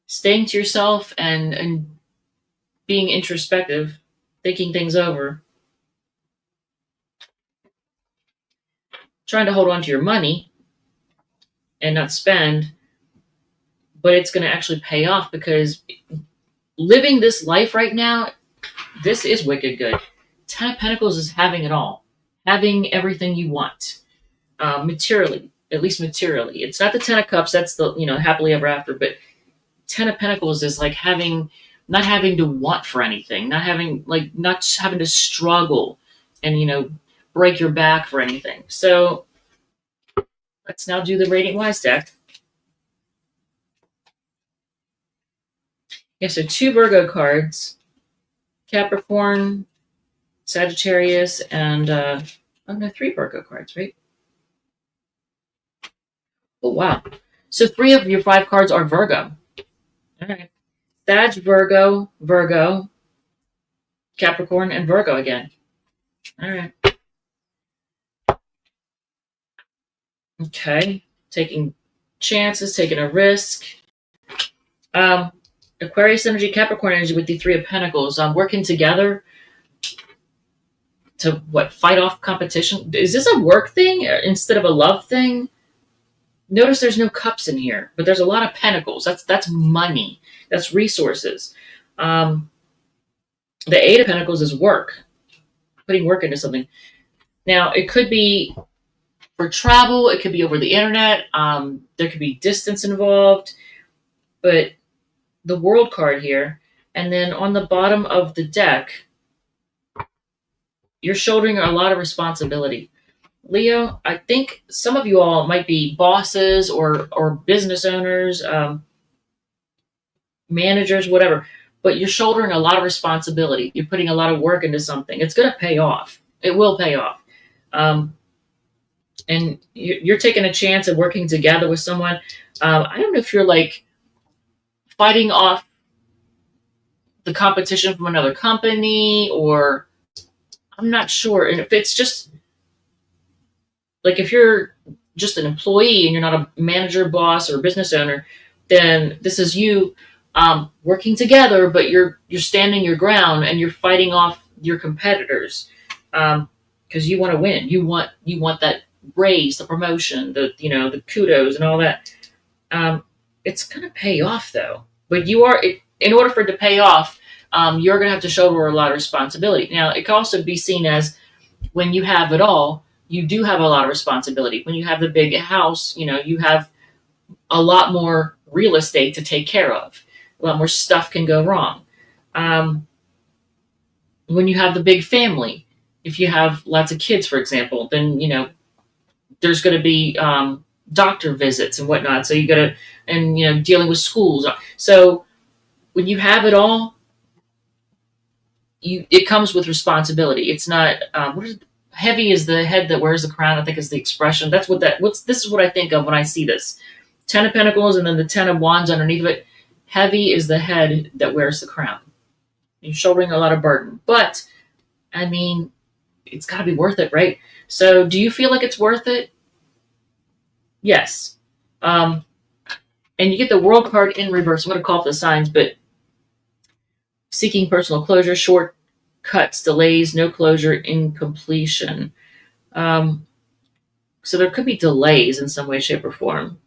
staying to yourself, and being introspective, thinking things over. Trying to hold on to your money and not spend, but it's going to actually pay off because living this life right now, this is wicked good. Ten of Pentacles is having it all, having everything you want, materially, at least materially. It's not the Ten of Cups, that's the happily ever after, but Ten of Pentacles is like not having to want for anything, not having to struggle and break your back for anything. So let's now do the Radiant Wise deck. Yeah, so 2 Virgo cards, Capricorn, Sagittarius, and 3 Virgo cards, right? Oh, wow. So 3 of your 5 cards are Virgo. All right. Sag, Virgo, Capricorn, and Virgo again. All right. Okay. Taking chances, taking a risk. Aquarius energy, Capricorn energy with the 3 of Pentacles. Working together to fight off competition. Is this a work thing instead of a love thing? Notice there's no cups in here, but there's a lot of pentacles. That's money. That's resources. The 8 of Pentacles is work, putting work into something. Now, it could be for travel. It could be over the internet. There could be distance involved. But the World card here, and then on the bottom of the deck, you're shouldering a lot of responsibility. Leo, I think some of you all might be bosses or business owners, managers, whatever, but you're shouldering a lot of responsibility. You're putting a lot of work into something. It's going to pay off. It will pay off. Um, and you're taking a chance of working together with someone. I don't know if you're like fighting off the competition from another company, or I'm not sure. And if it's just like if you're just an employee and you're not a manager, boss, or business owner, then this is you working together, but you're standing your ground and you're fighting off your competitors because you want to win. You want that raise, the promotion, the kudos and all that. Um, it's gonna pay off though, but in order for it to pay off, you're gonna have to shoulder a lot of responsibility. Now, it can also be seen as when you have it all, you do have a lot of responsibility. When you have the big house, you have a lot more real estate to take care of. A lot more stuff can go wrong. Um, when you have the big family, if you have lots of kids, for example, then there's going to be doctor visits and whatnot. So you got to, and dealing with schools. So when you have it all, it comes with responsibility. It's not heavy is the head that wears the crown. I think is the expression. This is what I think of when I see this. 10 of Pentacles and then the 10 of Wands underneath of it. Heavy is the head that wears the crown. You're shouldering a lot of burden, but I mean, it's got to be worth it, right? So, do you feel like it's worth it? Yes. Um, and you get the World card in reverse. I'm going to call for the signs, but seeking personal closure, shortcuts, delays, no closure, incompletion. Um, so there could be delays in some way, shape, or form.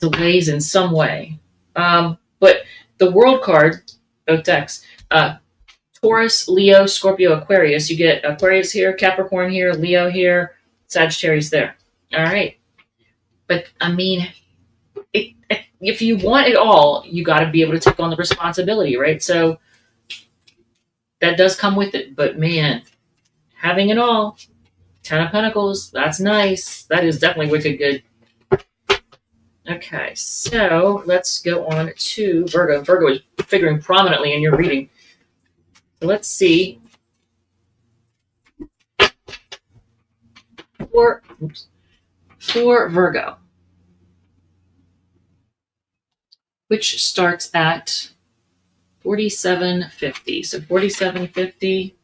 Delays in some way. But the World card, both decks, Taurus, Leo, Scorpio, Aquarius. You get Aquarius here, Capricorn here, Leo here, Sagittarius there. All right. But I mean, if you want it all, you got to be able to take on the responsibility, right? So that does come with it. But man, having it all, 10 of Pentacles, that's nice. That is definitely wicked good. Okay, so let's go on to Virgo. Virgo is figuring prominently in your reading. So let's see. For Virgo, which starts at 4750. So 4750.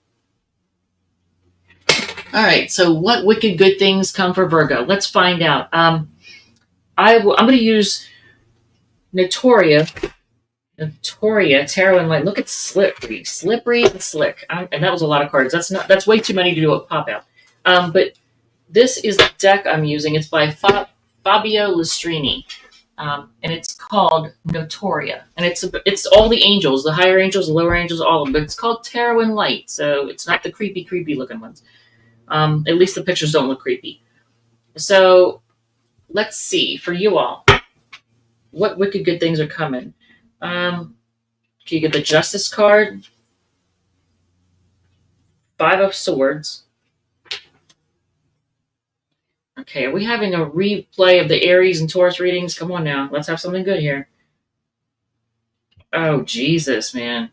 All right, so what wicked good things come for Virgo? Let's find out. I'm going to use Notoria, Tarot and Light. Look at Slippery and Slick. And that was a lot of cards. That's way too many to do a pop out. But this is the deck I'm using. It's by Fabio Lustrini. And it's called Notoria. And it's all the angels, the higher angels, the lower angels, all of them. But it's called Tarot and Light. So it's not the creepy looking ones. At least the pictures don't look creepy. So let's see for you all. What wicked good things are coming? You get the Justice card, 5 of Swords. Okay, are we having a replay of the Aries and Taurus readings? Come on now, let's have something good here. Oh, Jesus, man.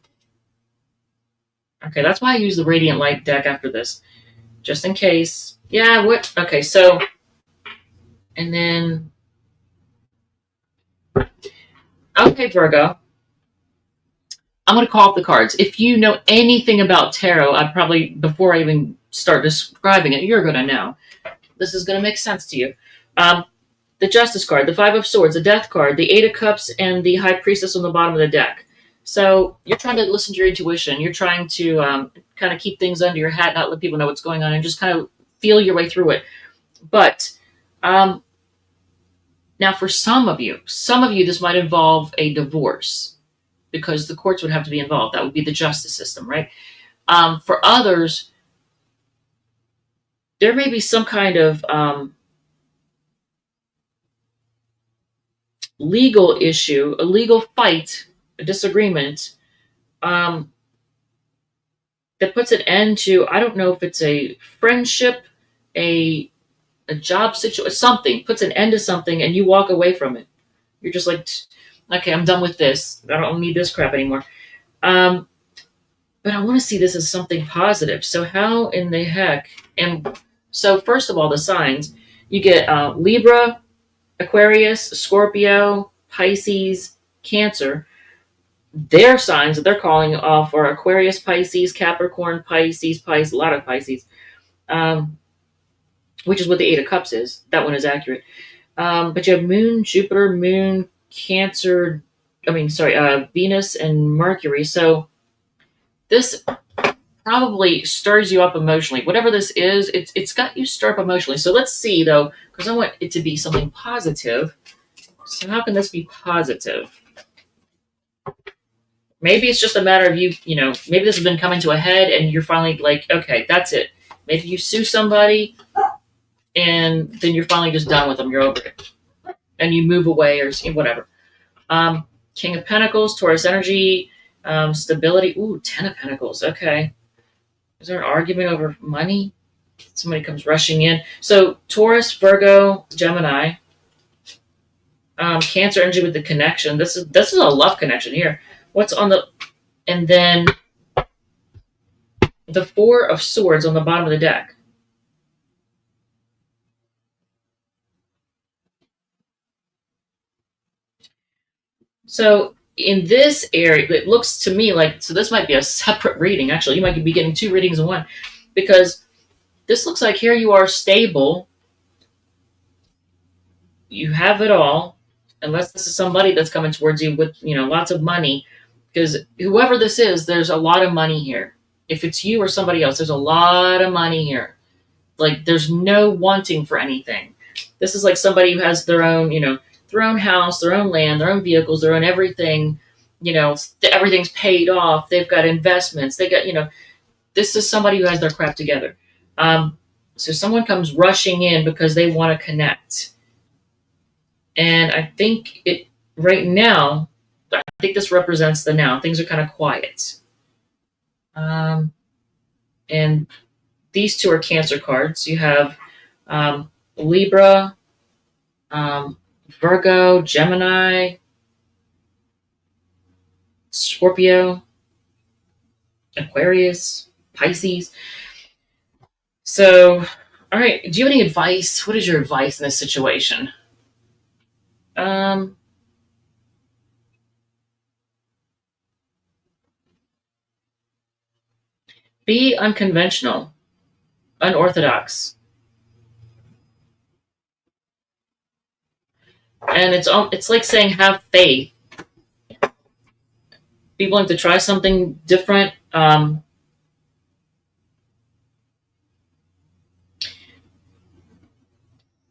Okay, that's why I use the Radiant Light deck after this. Just in case. Yeah, what? Okay, so... And then... Okay, Virgo. I'm going to call up the cards. If you know anything about tarot, I probably, before I even start describing it, you're going to know. This is going to make sense to you. The Justice card, the 5 of Swords, the Death card, the 8 of Cups, and the High Priestess on the bottom of the deck. So you're trying to listen to your intuition. You're trying to kind of keep things under your hat, not let people know what's going on, and just kind of feel your way through it. But now for some of you, this might involve a divorce, because the courts would have to be involved. That would be the justice system, right? For others, there may be some kind of legal issue, a legal fight, a disagreement that puts an end to, I don't know if it's a friendship, a a job situation, something puts an end to something, and you walk away from it. You're just like, okay, I'm done with this. I don't need this crap anymore. Um, but I want to see this as something positive. So how in the heck? And so first of all, the signs you get: Libra, Aquarius, Scorpio, Pisces, Cancer. Their signs that they're calling off are Aquarius, Pisces, Capricorn, Pisces, Pisces, a lot of Pisces, um, which is what the Eight of Cups is. That one is accurate. But you have Moon, Jupiter, Moon, Cancer. I mean, sorry, Venus and Mercury. So this probably stirs you up emotionally. Whatever this is, it's got you stir up emotionally. So let's see though, because I want it to be something positive. So how can this be positive? Maybe it's just a matter of maybe this has been coming to a head and you're finally like, okay, that's it. Maybe you sue somebody and then you're finally just done with them. You're over it. And you move away or whatever. King of Pentacles, Taurus energy, stability. Ooh, Ten of Pentacles. Okay. Is there an argument over money? Somebody comes rushing in. So Taurus, Virgo, Gemini, Cancer energy with the connection. This is a love connection here. What's on the, and then the Four of Swords on the bottom of the deck. So in this area, it looks to me like, so this might be a separate reading. Actually, you might be getting two readings in one, because this looks like here you are stable. You have it all, unless this is somebody that's coming towards you with, lots of money, because whoever this is, there's a lot of money here. If it's you or somebody else, there's a lot of money here. Like there's no wanting for anything. This is like somebody who has their own, their own house, their own land, their own vehicles, their own everything. Everything's paid off. They've got investments. They got, this is somebody who has their crap together. So someone comes rushing in because they want to connect. And I think right now, I think this represents the now. Things are kind of quiet. And these two are Cancer cards. You have Libra, Virgo, Gemini, Scorpio, Aquarius, Pisces. So, all right. Do you have any advice? What is your advice in this situation? Be unconventional, unorthodox. And it's like saying have faith. Be willing to try something different.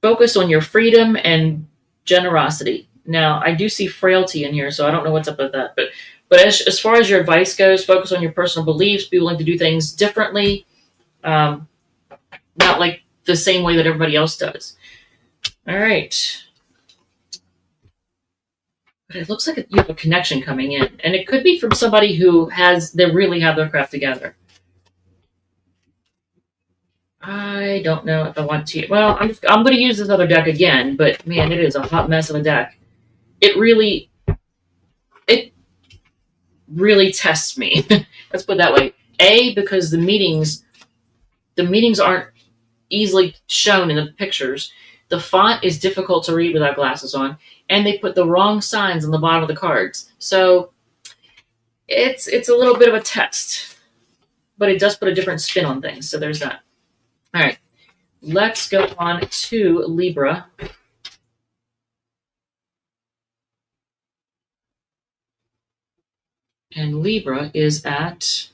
Focus on your freedom and generosity. Now, I do see frailty in here, so I don't know what's up with that. But as far as your advice goes, focus on your personal beliefs. Be willing to do things differently, not like the same way that everybody else does. All right. But it looks like you have a connection coming in, and it could be from somebody who they really have their craft together. I don't know if I want to. Well, I'm going to use this other deck again, but man, it is a hot mess of a deck. It really tests me. Let's put it that way. Because the meanings aren't easily shown in the pictures. The font is difficult to read without glasses on, and they put the wrong signs on the bottom of the cards. So it's a little bit of a test, but it does put a different spin on things. So there's that. All right, let's go on to Libra. And Libra is at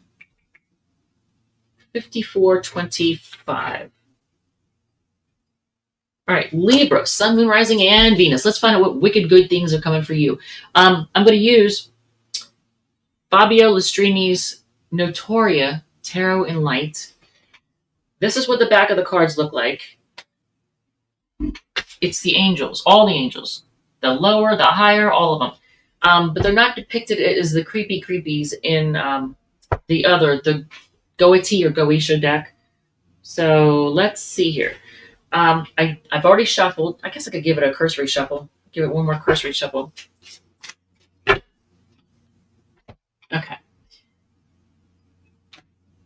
5425. All right, Libra, Sun, Moon, Rising, and Venus. Let's find out what wicked good things are coming for you. I'm going to use Fabio Lustrini's Notoria Tarot in Light. This is what the back of the cards look like. It's the angels, all the angels. The lower, the higher, all of them. But they're not depicted as the creepy creepies in the Goethe or Goetia deck. So let's see here. I've already shuffled. I guess I could give it a cursory shuffle. Give it one more cursory shuffle. Okay.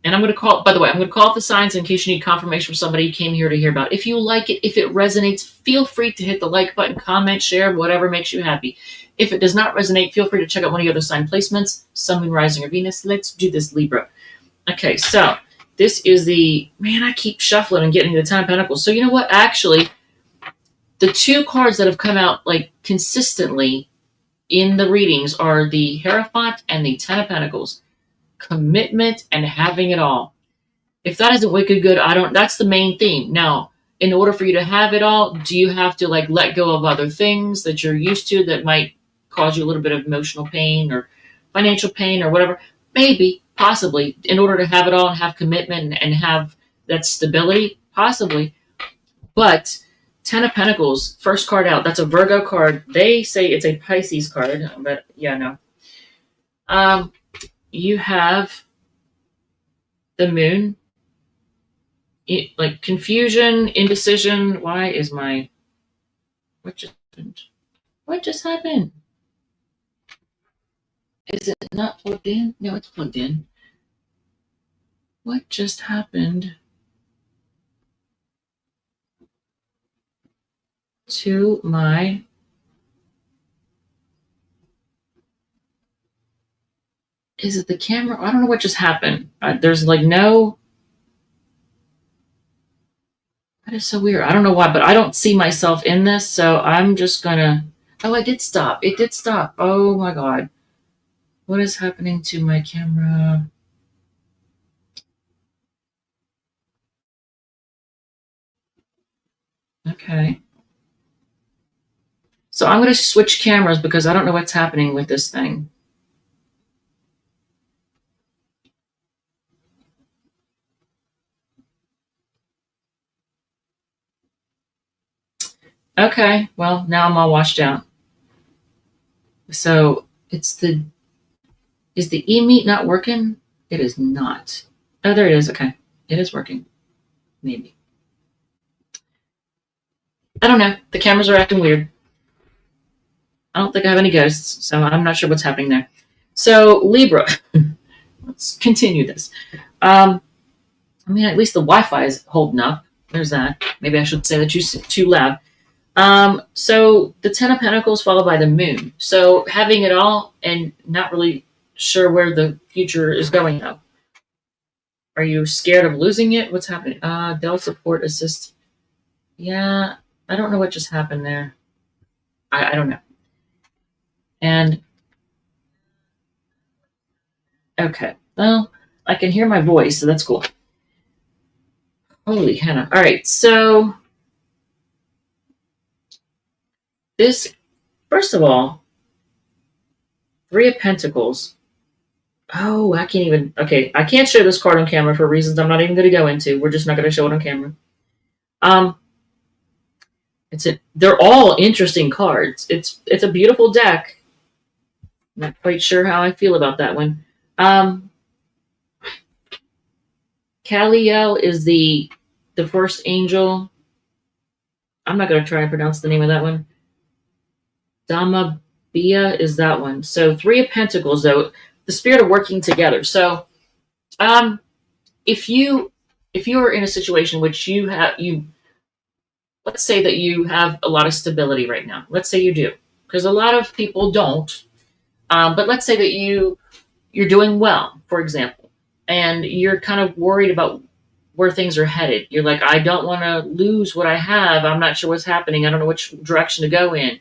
And I'm going to call, by the way, I'm going to call up the signs in case you need confirmation from somebody you came here to hear about. If you like it, if it resonates, feel free to hit the like button, comment, share, whatever makes you happy. If it does not resonate, feel free to check out one of the other sign placements, Sun, Moon, Rising, or Venus. Let's do this, Libra. Okay, so this is the, man, I keep shuffling and getting the Ten of Pentacles. So you know what? Actually, the two cards that have come out like consistently in the readings are the Hierophant and the Ten of Pentacles. Commitment and having it all. If that isn't wicked good, that's the main theme. Now, in order for you to have it all, do you have to like let go of other things that you're used to that might cause you a little bit of emotional pain or financial pain or whatever? Maybe, possibly, in order to have it all and have commitment and have that stability, possibly. But Ten of Pentacles, first card out, that's a Virgo card. They say it's a Pisces card, but yeah, no. You have the Moon, like confusion, indecision. Why is my, what just happened? What just happened? Is it not plugged in? No, it's plugged in. What just happened to my, is it the camera? I don't know what just happened. There's like no, that is so weird. I don't know why, but I don't see myself in this, so I'm just gonna, oh, it did stop. It did stop. Oh my God. What is happening to my camera? Okay. So I'm going to switch cameras because I don't know what's happening with this thing. Okay, well, now I'm all washed out. So is the e-meet not working? It is not. Oh, there it is. Okay. It is working. Maybe. I don't know. The cameras are acting weird. I don't think I have any ghosts, so I'm not sure what's happening there. So Libra, let's continue this. I mean, at least the Wi-Fi is holding up. There's that. Maybe I should say that too loud. So the Ten of Pentacles followed by the Moon. So having it all and not really sure where the future is going though. Are you scared of losing it? What's happening? They'll support, assist. Yeah, I don't know what just happened there. I don't know. And okay, well, I can hear my voice, so that's cool. Holy Hannah. All right, so this, first of all, Three of Pentacles. Oh, I can't even, okay, I can't show this card on camera for reasons I'm not even going to go into. We're just not going to show it on camera. They're all interesting cards. It's a beautiful deck. Not quite sure how I feel about that one. Kaliel is the first angel. I'm not going to try and pronounce the name of that one. Damabia is that one. So Three of Pentacles, though, the spirit of working together. So, if you are in a situation which let's say that you have a lot of stability right now. Let's say you do, because a lot of people don't. But let's say that you're doing well, for example, and you're kind of worried about where things are headed. You're like, I don't want to lose what I have. I'm not sure what's happening. I don't know which direction to go in.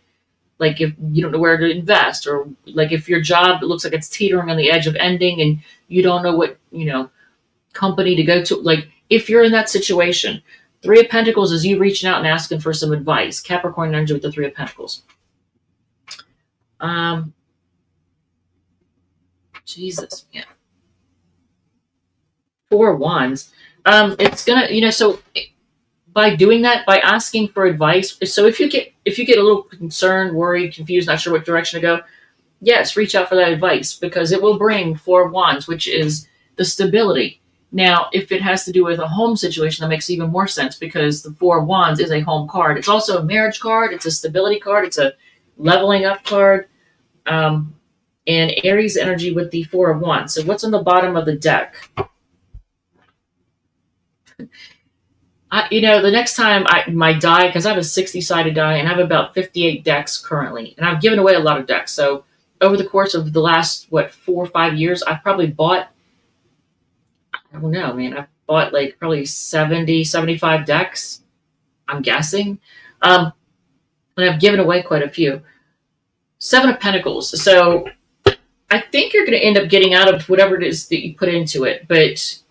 Like if you don't know where to invest, or like if your job looks like it's teetering on the edge of ending and you don't know what, company to go to. Like if you're in that situation, Three of Pentacles is you reaching out and asking for some advice. Capricorn energy with the Three of Pentacles. Jesus, yeah. Four of Wands. It's gonna, so by doing that, by asking for advice, so if you get a little concerned, worried, confused, not sure what direction to go, yes, reach out for that advice because it will bring Four of Wands, which is the stability. Now, if it has to do with a home situation, that makes even more sense because the Four of Wands is a home card. It's also a marriage card. It's a stability card. It's a leveling up card. And Aries energy with the Four of Wands. So what's on the bottom of the deck? The next time my die, because I have a 60-sided die and I have about 58 decks currently, and I've given away a lot of decks. So over the course of the last 4 or 5 years, I've probably bought, I don't know, man, I've bought like probably 70, 75 decks, I'm guessing. And I've given away quite a few. Seven of Pentacles. So I think you're going to end up getting out of whatever it is that you put into it, but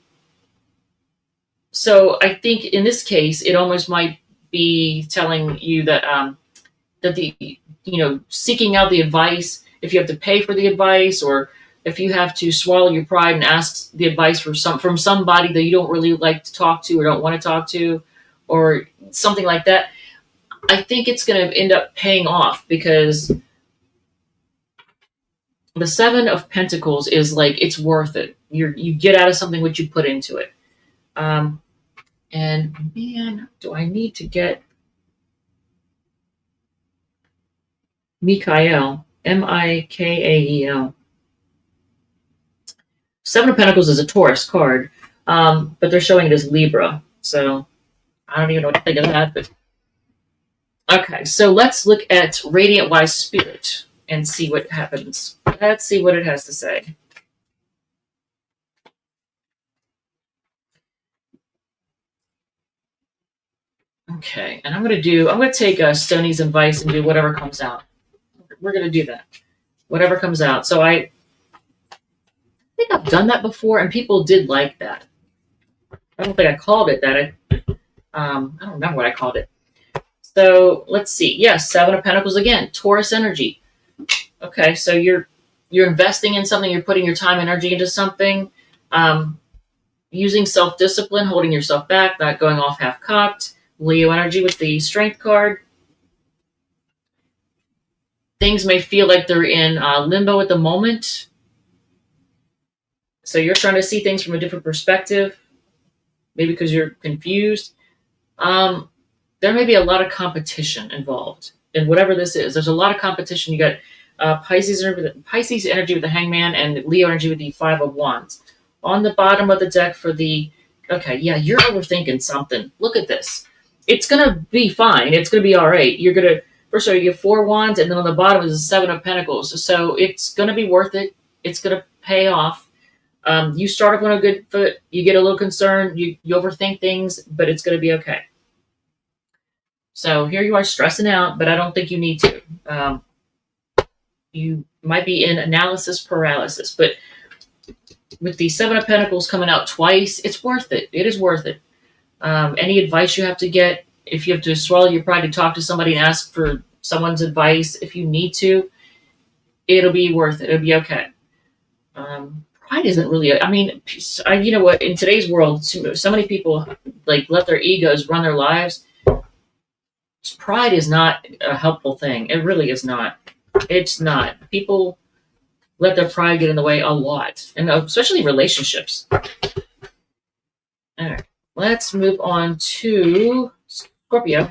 so I think in this case, it almost might be telling you that that the seeking out the advice, if you have to pay for the advice, or if you have to swallow your pride and ask the advice from somebody that you don't really like to talk to or don't want to talk to, or something like that. I think it's going to end up paying off because the Seven of Pentacles is like it's worth it. You get out of something what you put into it. And man, do I need to get Mikael, Mikael. Seven of Pentacles is a Taurus card, but they're showing it as Libra. So I don't even know what to think of that. But okay, so let's look at Radiant Wise Spirit and see what happens. Let's see what it has to say. Okay, and I'm going to take Stoney's advice and do whatever comes out. We're going to do that. Whatever comes out. So I think I've done that before, and people did like that. I don't think I called it that. I don't remember what I called it. So let's see. Yes, Seven of Pentacles again. Taurus energy. Okay, so you're investing in something. You're putting your time and energy into something. Using self-discipline, holding yourself back, not going off half-cocked. Leo energy with the Strength card. Things may feel like they're in limbo at the moment. So you're trying to see things from a different perspective, maybe because you're confused. There may be a lot of competition involved in whatever this is. There's a lot of competition. You got Pisces energy with the Hangman and Leo energy with the Five of Wands. On the bottom of the deck for the... Okay, yeah, you're overthinking something. Look at this. It's going to be fine. It's going to be all right. You're going to... First of all, you get Four Wands, and then on the bottom is the Seven of Pentacles. So it's going to be worth it. It's going to pay off. You start off on a good foot. You get a little concerned. You overthink things, but it's going to be okay. So here you are stressing out, but I don't think you need to. You might be in analysis paralysis, but with the Seven of Pentacles coming out twice, it's worth it. It is worth it. Any advice you have to get, if you have to swallow your pride to talk to somebody and ask for someone's advice, if you need to, it'll be worth it. It'll be okay. Pride isn't really, you know what, in today's world, so many people like let their egos run their lives. Pride is not a helpful thing. It really is not. It's not. People let their pride get in the way a lot, and especially relationships. All right, let's move on to Scorpio.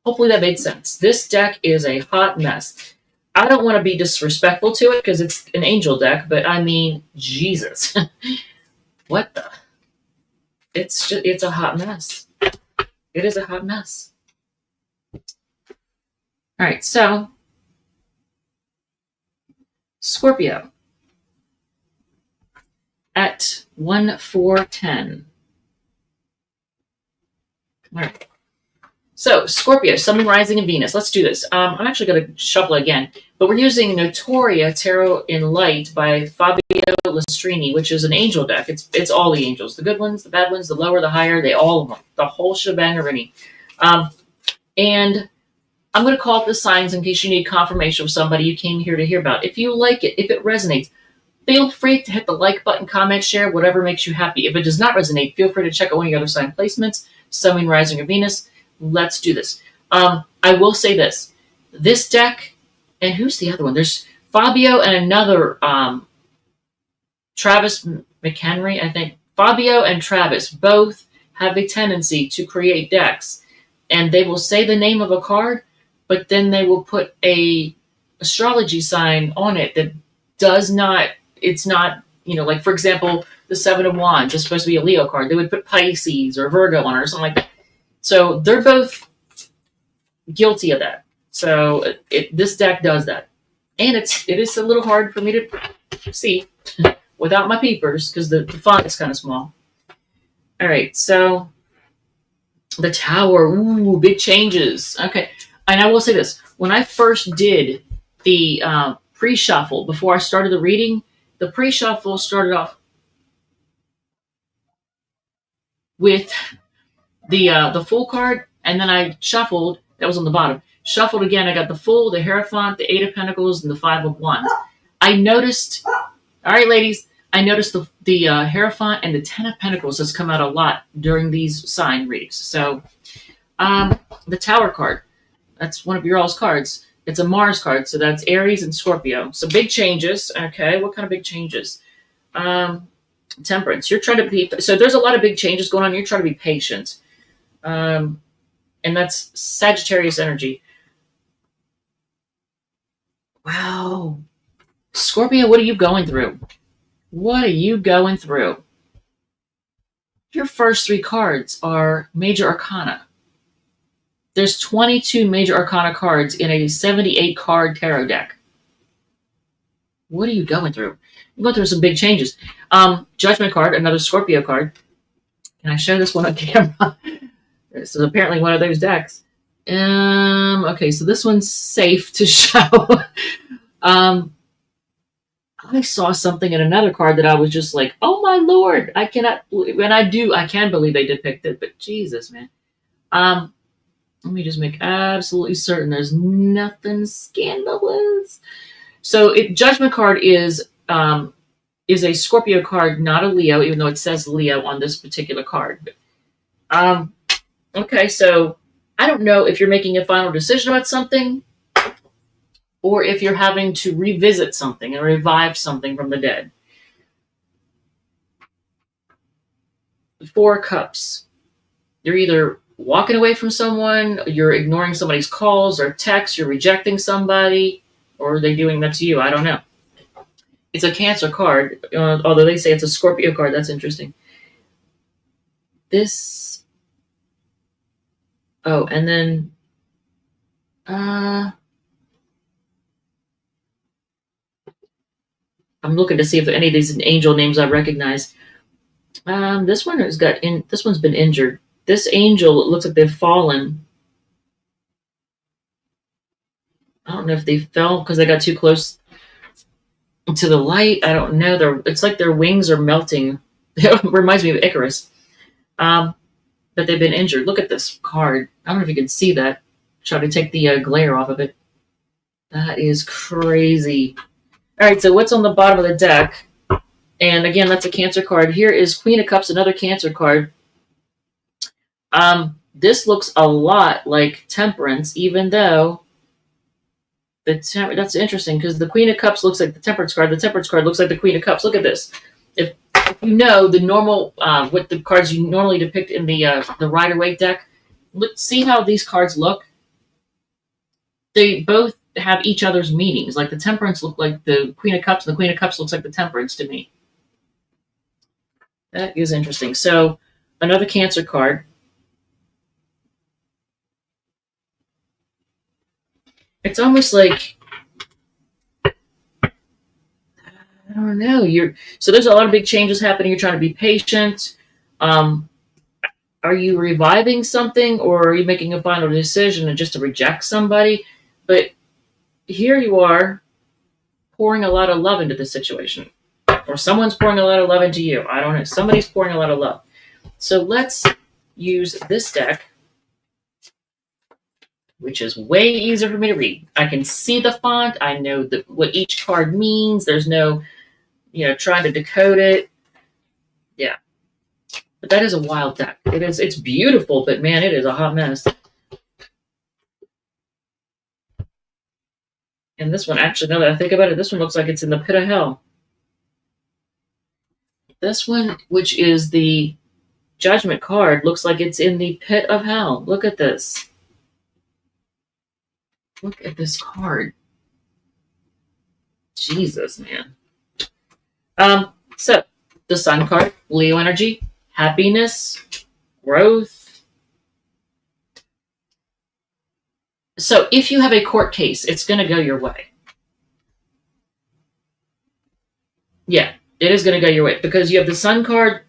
Hopefully that made sense. This deck is a hot mess. I don't want to be disrespectful to it because it's an angel deck, but I mean, Jesus. What the? It's a hot mess. It is a hot mess. All right, so Scorpio at 1-4-10. All right. So Scorpio, Sun, Moon, Rising, and Venus. Let's do this. I'm actually going to shuffle again, but we're using Notoria Tarot in Light by Fabio Lestrini, which is an angel deck. It's all the angels, the good ones, the bad ones, the lower, the higher, all of them, the whole shebang-a-rinny. And I'm going to call up the signs in case you need confirmation from somebody you came here to hear about. If you like it, if it resonates, feel free to hit the like button, comment, share, whatever makes you happy. If it does not resonate, feel free to check out one of your other sign placements, Sun, Moon, Rising, or Venus. Let's do this. I will say this. This deck, and who's the other one? There's Fabio and another Travis McHenry, I think. Fabio and Travis both have a tendency to create decks, and they will say the name of a card, but then they will put a astrology sign on it that does not. It's not, like for example, the Seven of Wands is supposed to be a Leo card. They would put Pisces or Virgo on it or something like that. So they're both guilty of that. So this deck does that, and it is a little hard for me to see without my peepers because the font is kind of small. All right, so the Tower, ooh, big changes. Okay, and I will say this: when I first did the pre-shuffle before I started the reading, the pre-shuffle started off with the full card, and then I shuffled. That was on the bottom. Shuffled again. I got the full, the Hierophant, the Eight of Pentacles, and the Five of Wands. I noticed. All right, ladies. I noticed the Hierophant and the Ten of Pentacles has come out a lot during these sign readings. So, the Tower card. That's one of your all's cards. It's a Mars card, so that's Aries and Scorpio. So big changes. Okay, what kind of big changes? Temperance. You're trying to be. So there's a lot of big changes going on. You're trying to be patient. And that's Sagittarius energy. Wow. Scorpio, what are you going through? What are you going through? Your first three cards are Major Arcana. There's 22 Major Arcana cards in a 78 card tarot deck. What are you going through? You're going through some big changes. Judgment card, another Scorpio card. Can I show this one on camera? This is apparently one of those decks. Okay, so this one's safe to show. I saw something in another card that I was just like, oh my lord, I cannot, when I can believe they depicted it, but Jesus, man. Let me just make absolutely certain there's nothing scandalous. So Judgment card is a Scorpio card, not a Leo, even though it says Leo on this particular card. Okay, so I don't know if you're making a final decision about something or if you're having to revisit something and revive something from the dead. Four Cups. You're either walking away from someone, you're ignoring somebody's calls or texts, you're rejecting somebody, or are they doing that to you? I don't know. It's a Cancer card, although they say it's a Scorpio card. That's interesting. This. Oh, and then. I'm looking to see if any of these angel names I recognize. This one has got in. This one's been injured. This angel, it looks like they've fallen. I don't know if they fell because they got too close to the light. I don't know. It's like their wings are melting. It reminds me of Icarus. But they've been injured. Look at this card. I don't know if you can see that. Try to take the glare off of it. That is crazy. All right, so what's on the bottom of the deck? And again, that's a Cancer card. Here is Queen of Cups, another Cancer card. This looks a lot like Temperance, even though that's interesting because the Queen of Cups looks like the Temperance card. The Temperance card looks like the Queen of Cups. Look at this. If you know the normal, what the cards you normally depict in the Rider-Waite deck, see how these cards look. They both have each other's meanings. Like the Temperance look like the Queen of Cups, and the Queen of Cups looks like the Temperance to me. That is interesting. So another Cancer card. It's almost like I don't know. So there's a lot of big changes happening. You're trying to be patient. Are you reviving something, or are you making a final decision and just to reject somebody? But here you are pouring a lot of love into the situation, or someone's pouring a lot of love into you. I don't know. Somebody's pouring a lot of love. So let's use this deck, which is way easier for me to read. I can see the font. I know what each card means. There's no, trying to decode it. Yeah. But that is a wild deck. It's beautiful, but man, it is a hot mess. And this one, actually, now that I think about it, this one looks like it's in the pit of hell. This one, which is the Judgment card, looks like it's in the pit of hell. Look at this. Look at this card. Jesus, man. So the Sun card, Leo energy, happiness, growth. So if you have a court case, it's going to go your way. Yeah, it is going to go your way because you have the Sun card,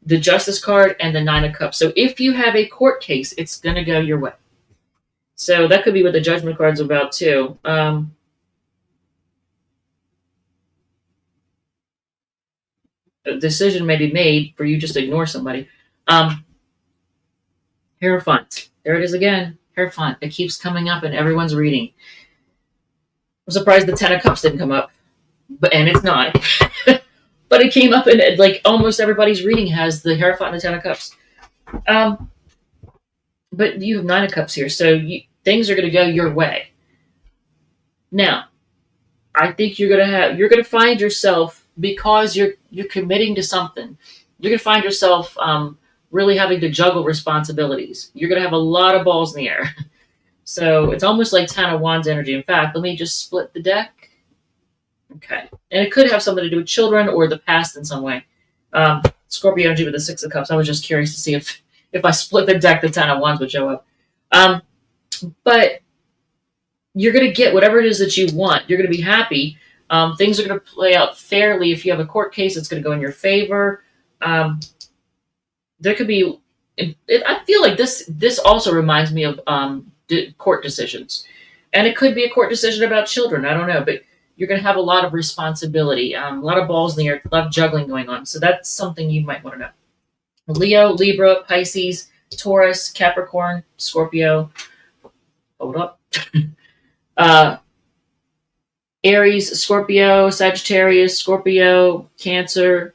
the Justice card, and the Nine of Cups. So if you have a court case, it's going to go your way. So that could be what the Judgment card's about too. A decision may be made for you just to ignore somebody. Hierophant. There it is again. Hierophant. It keeps coming up in everyone's reading. I'm surprised the Ten of Cups didn't come up, and it's not. But it came up in like almost everybody's reading has the Hierophant and the Ten of Cups. But you have Nine of Cups here, so things are going to go your way. Now, I think you're going to find yourself, because you're committing to something, you're going to find yourself really having to juggle responsibilities. You're going to have a lot of balls in the air. So it's almost like Ten of Wands energy. In fact, let me just split the deck. Okay. And it could have something to do with children or the past in some way. Scorpio energy with the Six of Cups. I was just curious to see if I split the deck, the Ten of Wands would show up. But you're going to get whatever it is that you want. You're going to be happy. Things are going to play out fairly. If you have a court case, it's going to go in your favor. There could be. I feel like this also reminds me of court decisions, and it could be a court decision about children. I don't know, but you're going to have a lot of responsibility, a lot of balls in the air, a lot of juggling going on. So that's something you might want to know. Leo, Libra, Pisces, Taurus, Capricorn, Scorpio. Hold up. Aries, Scorpio, Sagittarius, Scorpio, Cancer.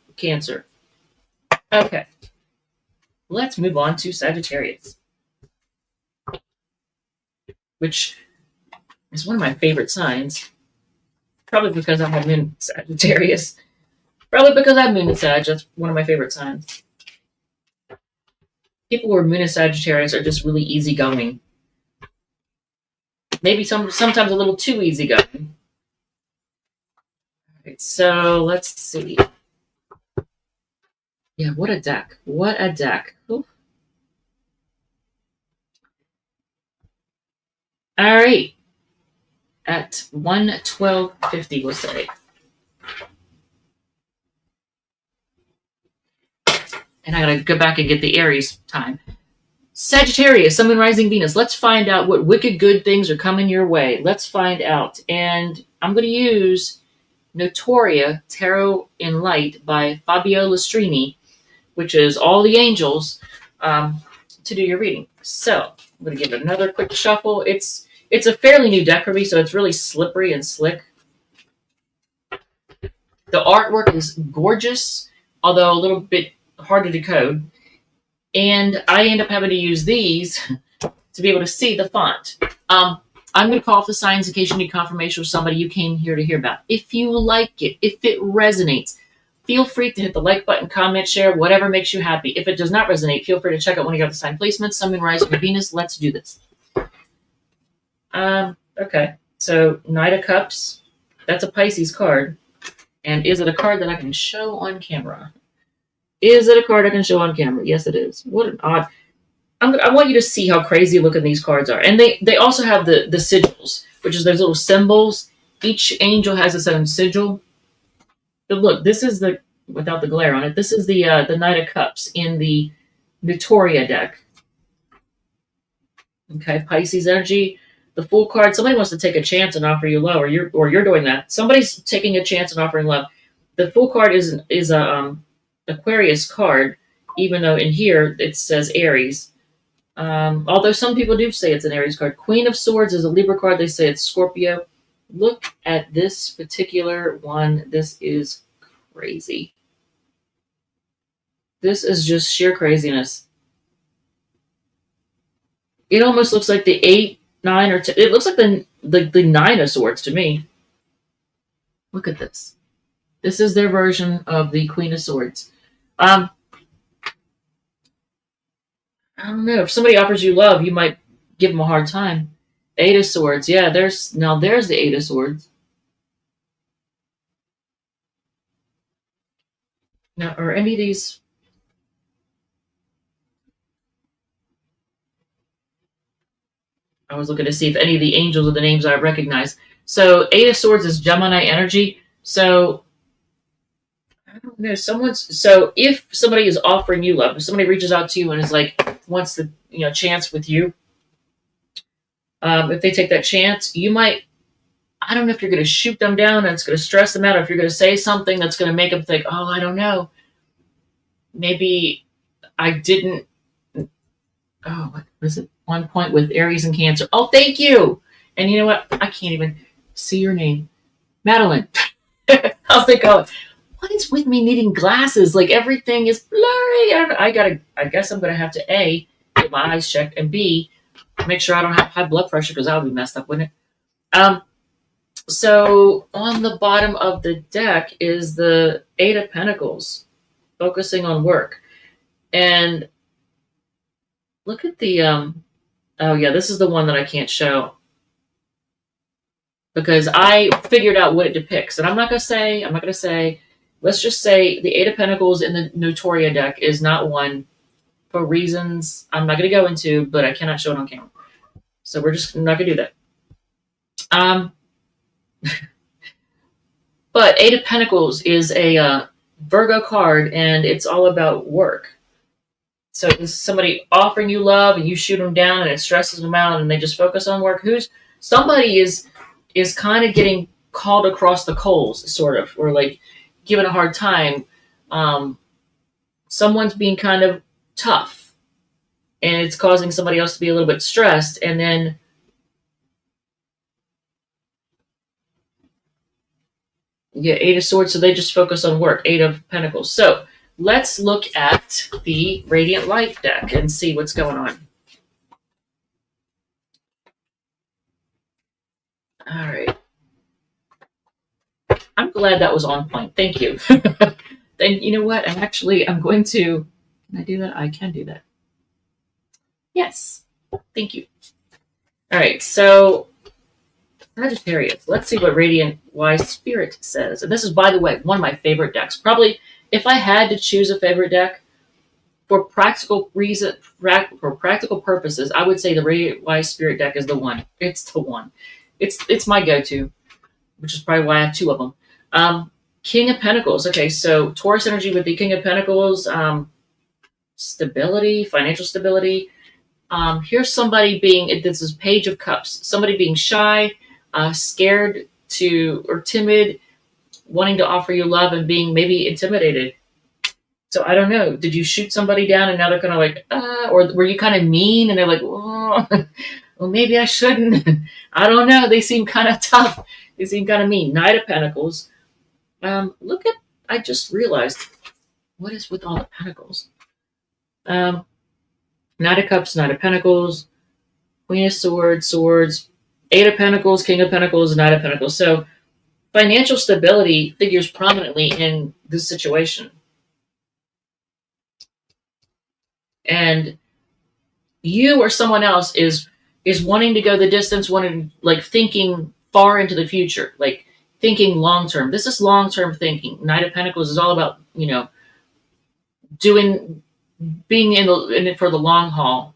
Okay. Let's move on to Sagittarius, which is one of my favorite signs. Probably because I'm a moon Sagittarius. Probably because I'm moon in Sag. That's one of my favorite signs. People who are moon in Sagittarius are just really easygoing. Maybe sometimes a little too easygoing. All right, so let's see. Yeah, what a deck. What a deck. Ooh. All right. At 112.50, we'll say. And I gotta go back and get the Aries time. Sagittarius, Sun, Moon, Rising, Venus. Let's find out what wicked good things are coming your way. Let's find out. And I'm going to use Notoria, Tarot in Light by Fabio Lestrini, which is all the angels, to do your reading. So I'm going to give it another quick shuffle. It's a fairly new deck for me, so it's really slippery and slick. The artwork is gorgeous, although a little bit hard to decode. And I end up having to use these to be able to see the font. I'm going to call off the signs in case you need confirmation with somebody you came here to hear about. If you like it, if it resonates, feel free to hit the like button, comment, share, whatever makes you happy. If it does not resonate, feel free to check out one of your other sign placements. Sun, Moon, Rising, Venus. Let's do this. Okay. So Knight of Cups. That's a Pisces card. And is it a card that I can show on camera? Is it a card I can show on camera? Yes, it is. What an odd. I want you to see how crazy looking these cards are. And they also have the sigils, which is those little symbols. Each angel has its own sigil. But look, this is the, without the glare on it, this is the Knight of Cups in the Notoria deck. Okay, Pisces energy. The Fool card. Somebody wants to take a chance and offer you love, or you're doing that. Somebody's taking a chance and offering love. The Fool card is a Aquarius card, even though in here it says Aries. Although some people do say it's an Aries card. Queen of Swords is a Libra card. They say it's Scorpio. Look at this particular one. This is crazy. This is just sheer craziness. It almost looks like the 8, 9, or 10. It looks like the 9 of Swords to me. Look at this. This is their version of the Queen of Swords. Um, I don't know. If somebody offers you love, you might give them a hard time. Eight of Swords. Yeah, there's the Eight of Swords. Now, are any of these? I was looking to see if any of the angels are the names I recognize. So Eight of Swords is Gemini energy. So I don't know. So if somebody is offering you love, if somebody reaches out to you and is like wants the chance with you, if they take that chance, you might. I don't know if you're going to shoot them down and it's going to stress them out, or if you're going to say something that's going to make them think, oh, I don't know, maybe I didn't. Oh, what was it? One point with Aries and Cancer. Oh, thank you. And you know what? I can't even see your name, Madeline. How's it going? What is with me needing glasses? Like everything is blurry. I guess I'm gonna have to A, get my eyes checked, and B, make sure I don't have high blood pressure because that would be messed up, wouldn't it? So on the bottom of the deck is the Eight of Pentacles, focusing on work. And look at the oh yeah, this is the one that I can't show because I figured out what it depicts. And I'm not gonna say, let's just say the Eight of Pentacles in the Notoria deck is not one for reasons I'm not gonna go into, but I cannot show it on camera. So we're just not gonna do that. But Eight of Pentacles is a Virgo card, and it's all about work. So this is somebody offering you love, and you shoot them down, and it stresses them out, and they just focus on work. Somebody is kind of getting called across the coals, sort of, or like given a hard time. Someone's being kind of tough, and it's causing somebody else to be a little bit stressed, and then yeah, Eight of Swords, so they just focus on work. Eight of Pentacles. So let's look at the Radiant Light deck and see what's going on. All right. I'm glad that was on point. Thank you. Then you know what? I'm going to. Can I do that? I can do that. Yes. Thank you. All right. So Sagittarius. Let's see what Radiant Wise Spirit says. And this is, by the way, one of my favorite decks. Probably, if I had to choose a favorite deck for practical purposes, I would say the Radiant Wise Spirit deck is the one. It's the one. It's my go-to, which is probably why I have two of them. King of Pentacles. Okay, so Taurus energy with the King of Pentacles. Stability, financial stability. Here's somebody this is Page of Cups. Somebody being shy, scared or timid, wanting to offer you love and being maybe intimidated. So I don't know. Did you shoot somebody down and now they're kind of like, or were you kind of mean and they're like, oh, well, maybe I shouldn't. I don't know. They seem kind of tough. They seem kind of mean. Knight of Pentacles. I just realized, what is with all the pentacles? Knight of Cups, Knight of Pentacles, Queen of Swords, Eight of Pentacles, King of Pentacles, Knight of Pentacles. So financial stability figures prominently in this situation. And you or someone else is wanting to go the distance, thinking far into the future, like thinking long term. This is long term thinking. Knight of Pentacles is all about being in it for the long haul,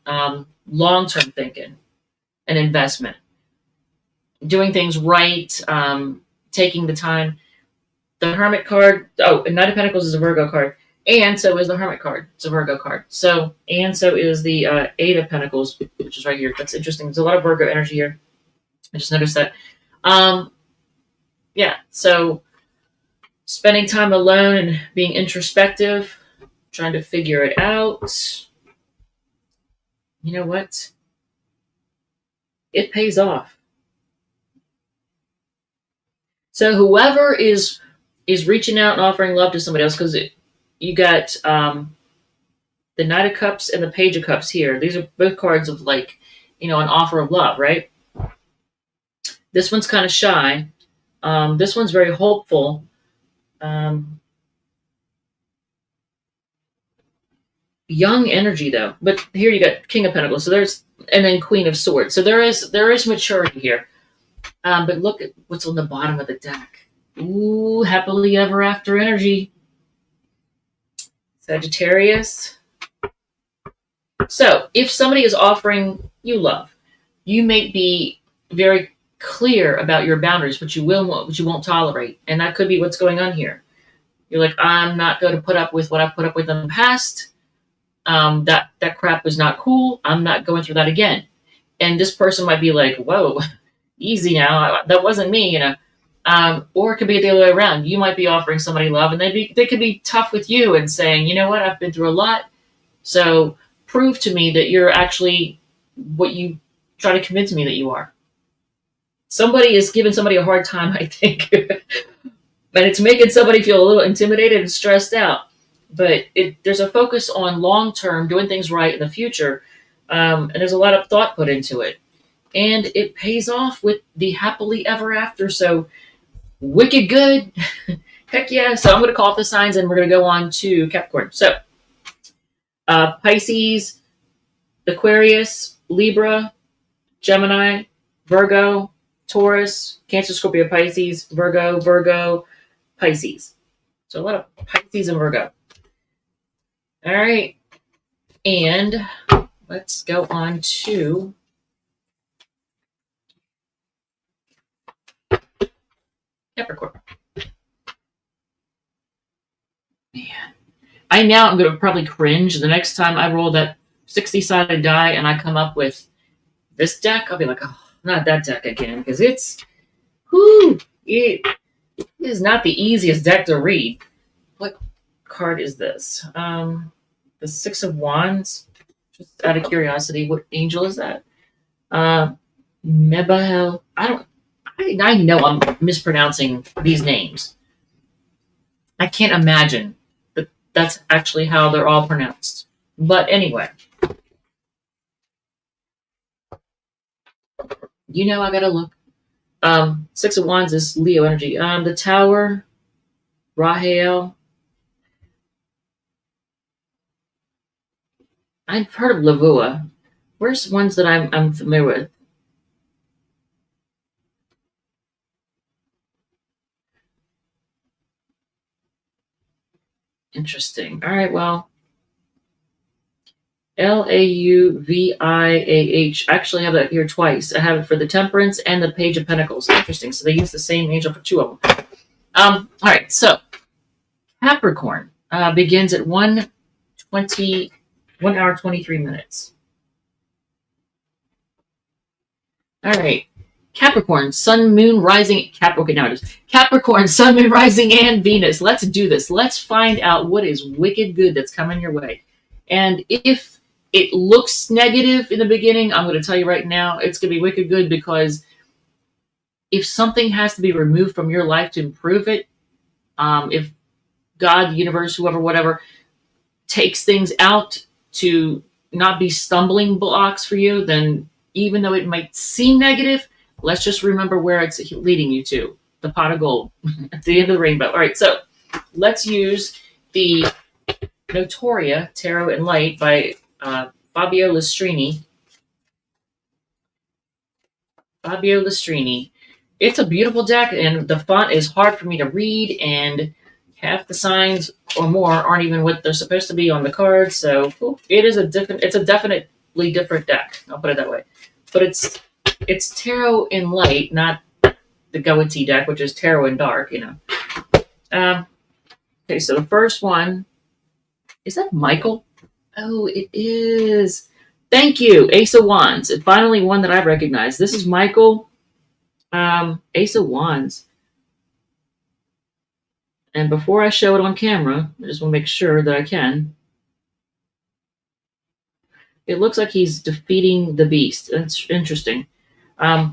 long term thinking, and investment, doing things right, taking the time. The Hermit card. Oh, and Knight of Pentacles is a Virgo card. And so is the Hermit card. It's a Virgo card. And so is the Eight of Pentacles, which is right here. That's interesting. There's a lot of Virgo energy here. I just noticed that. Yeah, so spending time alone and being introspective, trying to figure it out. You know what? It pays off. So whoever is reaching out and offering love to somebody else, because you got the Knight of Cups and the Page of Cups here. These are both cards of an offer of love, right? This one's kind of shy. This one's very hopeful. young energy though. But here you got King of Pentacles. So there's, and then Queen of Swords. So there is maturity here. But look at what's on the bottom of the deck. Ooh, happily ever after energy. Sagittarius. So if somebody is offering you love, you may be very clear about your boundaries, what you will want, what you won't tolerate. And that could be what's going on here. You're like, I'm not going to put up with what I put up with in the past. That crap was not cool. I'm not going through that again. And this person might be like, whoa, easy now. That wasn't me, you know. Or it could be the other way around. You might be offering somebody love, and they could be tough with you and saying, you know what, I've been through a lot. So prove to me that you're actually what you try to convince me that you are. Somebody is giving somebody a hard time, I think. But it's making somebody feel a little intimidated and stressed out. But there's a focus on long term, doing things right in the future. And there's a lot of thought put into it. And it pays off with the happily ever after. So wicked good. Heck yeah. So I'm going to call off the signs and we're going to go on to Capricorn. So Pisces, Aquarius, Libra, Gemini, Virgo, Taurus, Cancer, Scorpio, Pisces, Virgo, Pisces. So a lot of Pisces and Virgo. All right. And let's go on to Capricorn. Man. I'm going to probably cringe the next time I roll that 60-sided die and I come up with this deck. I'll be like, oh, not that deck again. Because it is not the easiest deck to read. What card is this? The Six of Wands. Just out of curiosity, what angel is that? Mebahel. I know I'm mispronouncing these names. I can't imagine that that's actually how they're all pronounced. But anyway. You know I gotta look. Six of Wands is Leo energy. The Tower, Rahel. I've heard of Lavua. Where's ones that I'm familiar with? Interesting. All right, well. Lauviah. I actually have that here twice. I have it for the Temperance and the Page of Pentacles. Interesting. So they use the same angel for two of them. All right, so Capricorn begins at 1 hour 23 minutes. All right. Capricorn, Sun, Moon, Rising. Okay, now it is. Capricorn, Sun, Moon, Rising, and Venus. Let's do this. Let's find out what is wicked good that's coming your way. And if it looks negative in the beginning, I'm going to tell you right now, it's going to be wicked good, because if something has to be removed from your life to improve it, if God, the universe, whoever, whatever, takes things out to not be stumbling blocks for you, then even though it might seem negative, let's just remember where it's leading you to. The pot of gold at the end of the rainbow. All right, so let's use the Notoria Tarot and Light by Fabio Listrini. Fabio Listrini. It's a beautiful deck, and the font is hard for me to read, and half the signs or more aren't even what they're supposed to be on the cards. So it's a definitely different deck. I'll put it that way. But it's Tarot in Light, not the Goethe deck, which is Tarot in Dark, you know. Okay, so the first one, is that Michael? Oh, it is. Thank you, Ace of Wands. It finally one that I recognize. This is Michael, Ace of Wands. And before I show it on camera, I just want to make sure that I can. It looks like he's defeating the beast. That's interesting. Like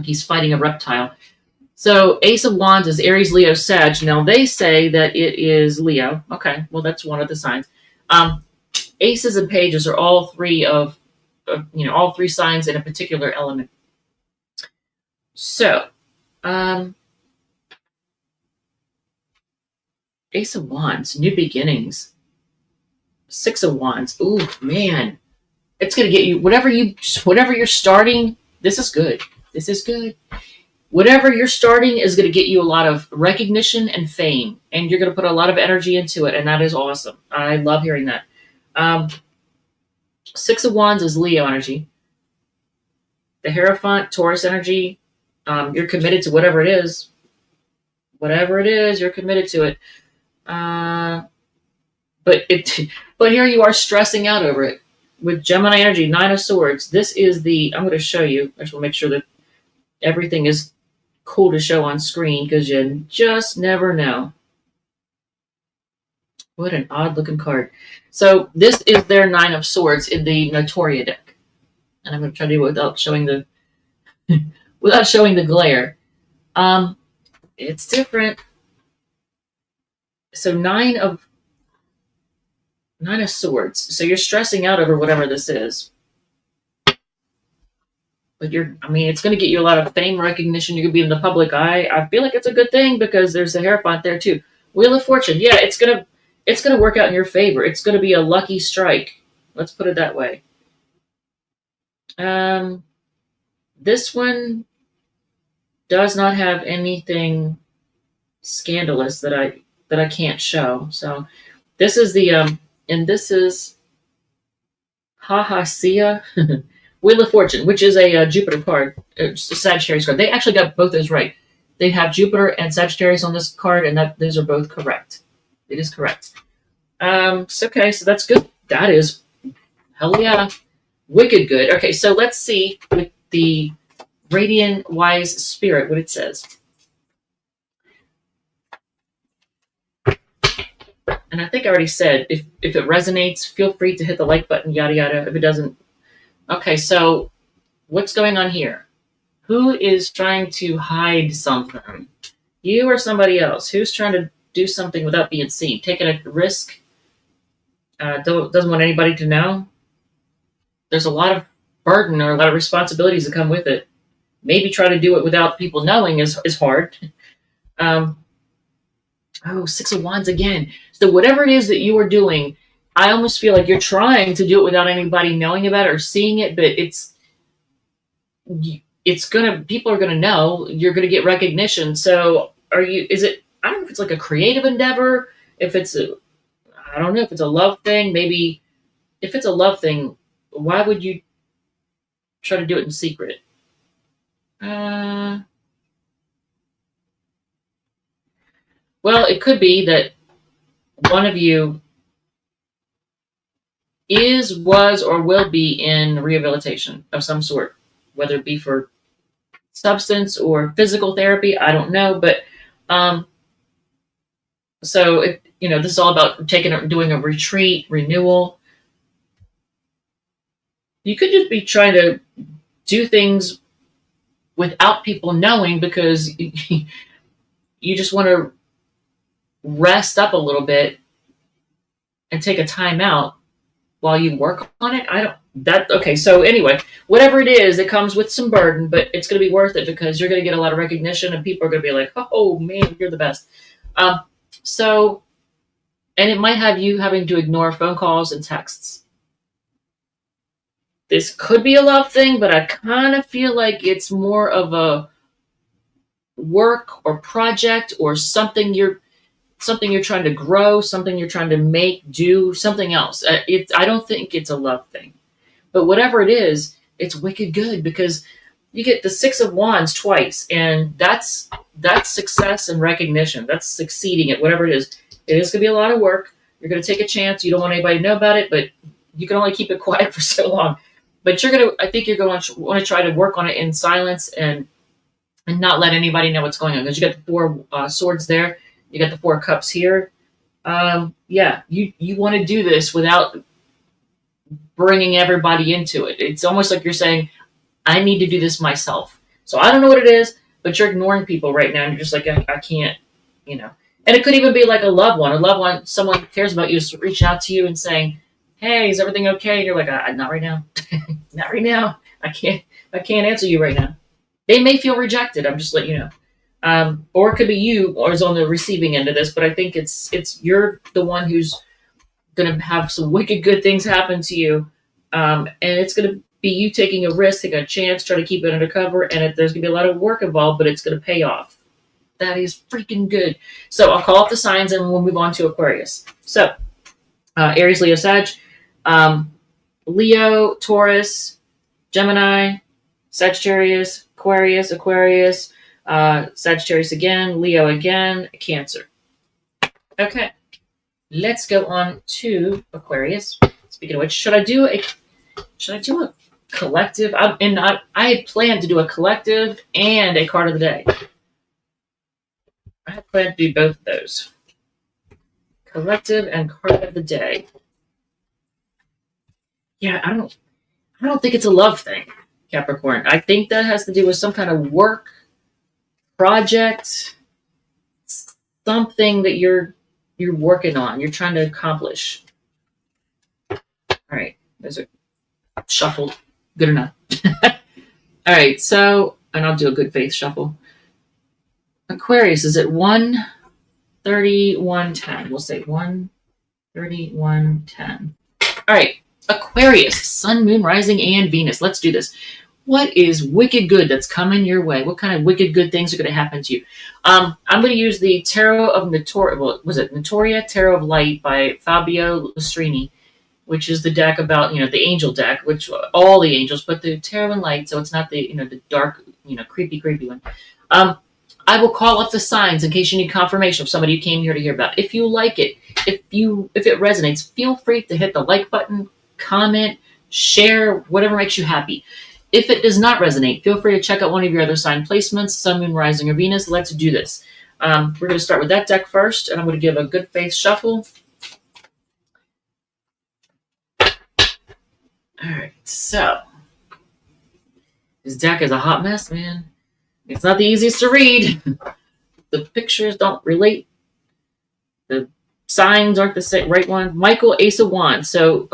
he's fighting a reptile. So Ace of Wands is Aries, Leo, Sag. Now they say that it is Leo. Okay, well that's one of the signs. Aces and Pages are all three all three signs in a particular element. So, Ace of Wands, new beginnings. Six of Wands. Ooh, man. It's gonna get you whatever you're starting, this is good. This is good. Whatever you're starting is gonna get you a lot of recognition and fame. And you're gonna put a lot of energy into it, and that is awesome. I love hearing that. Um, Six of Wands is Leo energy. The Hierophant, Taurus energy. You're committed to whatever it is. Whatever it is, you're committed to it. Uh, but it, but here you are stressing out over it with Gemini energy, Nine of Swords. This is the. I'm going to show you. I just want to make sure that everything is cool to show on screen because you just never know. What an odd looking card. So this is their Nine of Swords in the Notoria deck, and I'm going to try to do it without showing the without showing the glare. It's different. So Nine of Swords. So you're stressing out over whatever this is. But it's going to get you a lot of fame, recognition. You're going to be in the public eye. I feel like it's a good thing because there's the Hierophant there too. Wheel of Fortune. Yeah, it's going to work out in your favor. It's going to be a lucky strike. Let's put it that way. This one does not have anything scandalous that I can't show. So this is the and this is Sia Wheel of Fortune, which is a Jupiter card. It's a Sagittarius card. They actually got both those right. They have Jupiter and Sagittarius on this card, and those are both correct. It is correct. Okay, so that's good. That is hell yeah, wicked good. Okay, so let's see with the Radiant Wise Spirit what it says. And I think I already said, if it resonates, feel free to hit the like button, yada yada. If it doesn't, okay, so what's going on here? Who is trying to hide something? You or somebody else? Who's trying to do something without being seen? Taking a risk? Doesn't want anybody to know? There's a lot of burden or a lot of responsibilities that come with it. Maybe try to do it without people knowing is hard. Six of Wands again. So whatever it is that you are doing, I almost feel like you're trying to do it without anybody knowing about it or seeing it, but people are gonna know. You're gonna get recognition. So I don't know if it's like a creative endeavor, I don't know if it's a love thing. Maybe if it's a love thing, why would you try to do it in secret? Well, it could be that one of you was, or will be in rehabilitation of some sort, whether it be for substance or physical therapy. I don't know, but so this is all about doing a retreat, renewal. You could just be trying to do things without people knowing because you just want to rest up a little bit and take a time out while you work on it. Okay, so anyway, whatever it is, it comes with some burden, but it's going to be worth it because you're going to get a lot of recognition and people are going to be like, oh man, you're the best. And it might have you having to ignore phone calls and texts. This could be a love thing, but I kind of feel like it's more of a work or project or something you're trying to grow, something you're trying to make, do, something else. I don't think it's a love thing. But whatever it is, it's wicked good because you get the Six of Wands twice, and that's success and recognition. That's succeeding at whatever it is. It is going to be a lot of work. You're going to take a chance. You don't want anybody to know about it, but you can only keep it quiet for so long. But I think you're going to want to try to work on it in silence and not let anybody know what's going on because you got the Four Swords there. You got the Four Cups here. You want to do this without bringing everybody into it. It's almost like you're saying, I need to do this myself. So I don't know what it is, but you're ignoring people right now. And you're just like, I can't, And it could even be like a loved one, someone who cares about you, reach out to you and saying, hey, is everything okay? And you're like, not right now. Not right now. I can't answer you right now. They may feel rejected. I'm just letting you know. Or it could be you or is on the receiving end of this, but I think it's you're the one who's going to have some wicked good things happen to you, and it's going to be you taking a risk, taking a chance, trying to keep it undercover, and there's going to be a lot of work involved, but it's going to pay off. That is freaking good. So I'll call up the signs and we'll move on to Aquarius. So Aries, Leo, Sag, Leo, Taurus, Gemini, Sagittarius, Aquarius, Sagittarius again, Leo again, Cancer. Okay, let's go on to Aquarius. Speaking of which, should I do a collective? I had planned to do a collective and a card of the day. I had planned to do both of those. Collective and card of the day. Yeah, I don't think it's a love thing, Capricorn. I think that has to do with some kind of work project, something that you're working on, you're trying to accomplish. All right, those are shuffled. Good enough. All right, so, and I'll do a good faith shuffle. Aquarius is at 1:31:10. We'll say 1:31:10. All right, Aquarius, Sun, Moon, Rising, and Venus. Let's do this. What is wicked good that's coming your way? What kind of wicked good things are going to happen to you? I'm going to use the Tarot of Notoria Tarot of Light by Fabio Lustrini, which is the deck about, the angel deck, which all the angels, but the Tarot and Light, so it's not the, the dark, creepy one. I will call up the signs in case you need confirmation of somebody you came here to hear about. If you like it, if it resonates, feel free to hit the like button, comment, share, whatever makes you happy. If it does not resonate, feel free to check out one of your other sign placements, Sun, Moon, Rising, or Venus. Let's do this. We're going to start with that deck first, and I'm going to give a good faith shuffle. All right, so this deck is a hot mess, man. It's not the easiest to read. The pictures don't relate. The signs aren't the right one. Michael, Ace of Wands. So,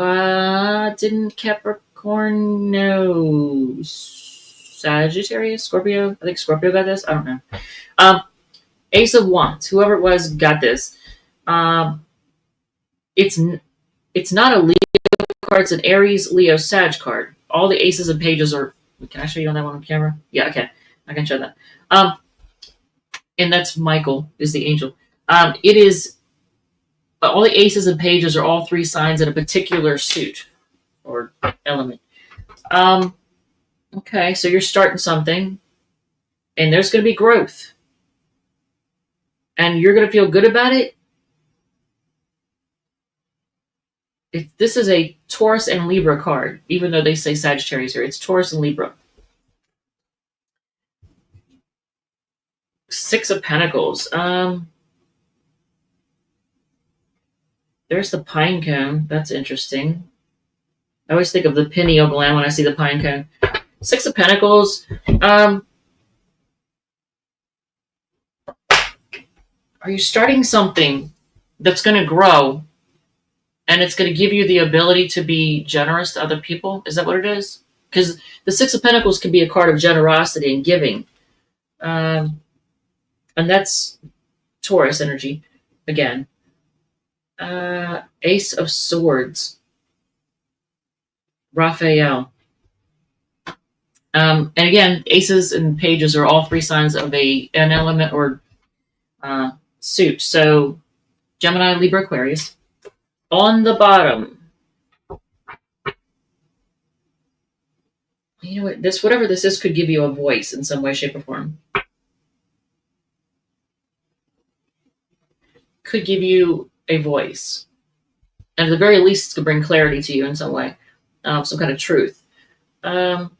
didn't Capricorn know Sagittarius, Scorpio? I think Scorpio got this. I don't know. Ace of Wands. Whoever it was got this. It's not a Leo card. It's an Aries, Leo, Sag card. All the aces and pages are. Can I show you on that one on camera? Yeah, okay. I can show that. And that's Michael is the angel. It is all the aces and pages are all three signs in a particular suit or element. Okay, so you're starting something, and there's going to be growth, and you're going to feel good about it. This is a Taurus and Libra card, even though they say Sagittarius here. It's Taurus and Libra. Six of Pentacles. There's the pine cone. That's interesting. I always think of the pineal gland when I see the pine cone. Six of Pentacles. Are you starting something that's going to grow and it's going to give you the ability to be generous to other people? Is that what it is? Because the Six of Pentacles can be a card of generosity and giving. And that's Taurus energy again. Ace of Swords. Raphael. And again, aces and pages are all three signs of an element or suit. So Gemini, Libra, Aquarius. On the bottom. You know what? Whatever this is could give you a voice in some way, shape, or form. Could give you a voice. And at the very least, it could bring clarity to you in some way. Some kind of truth. What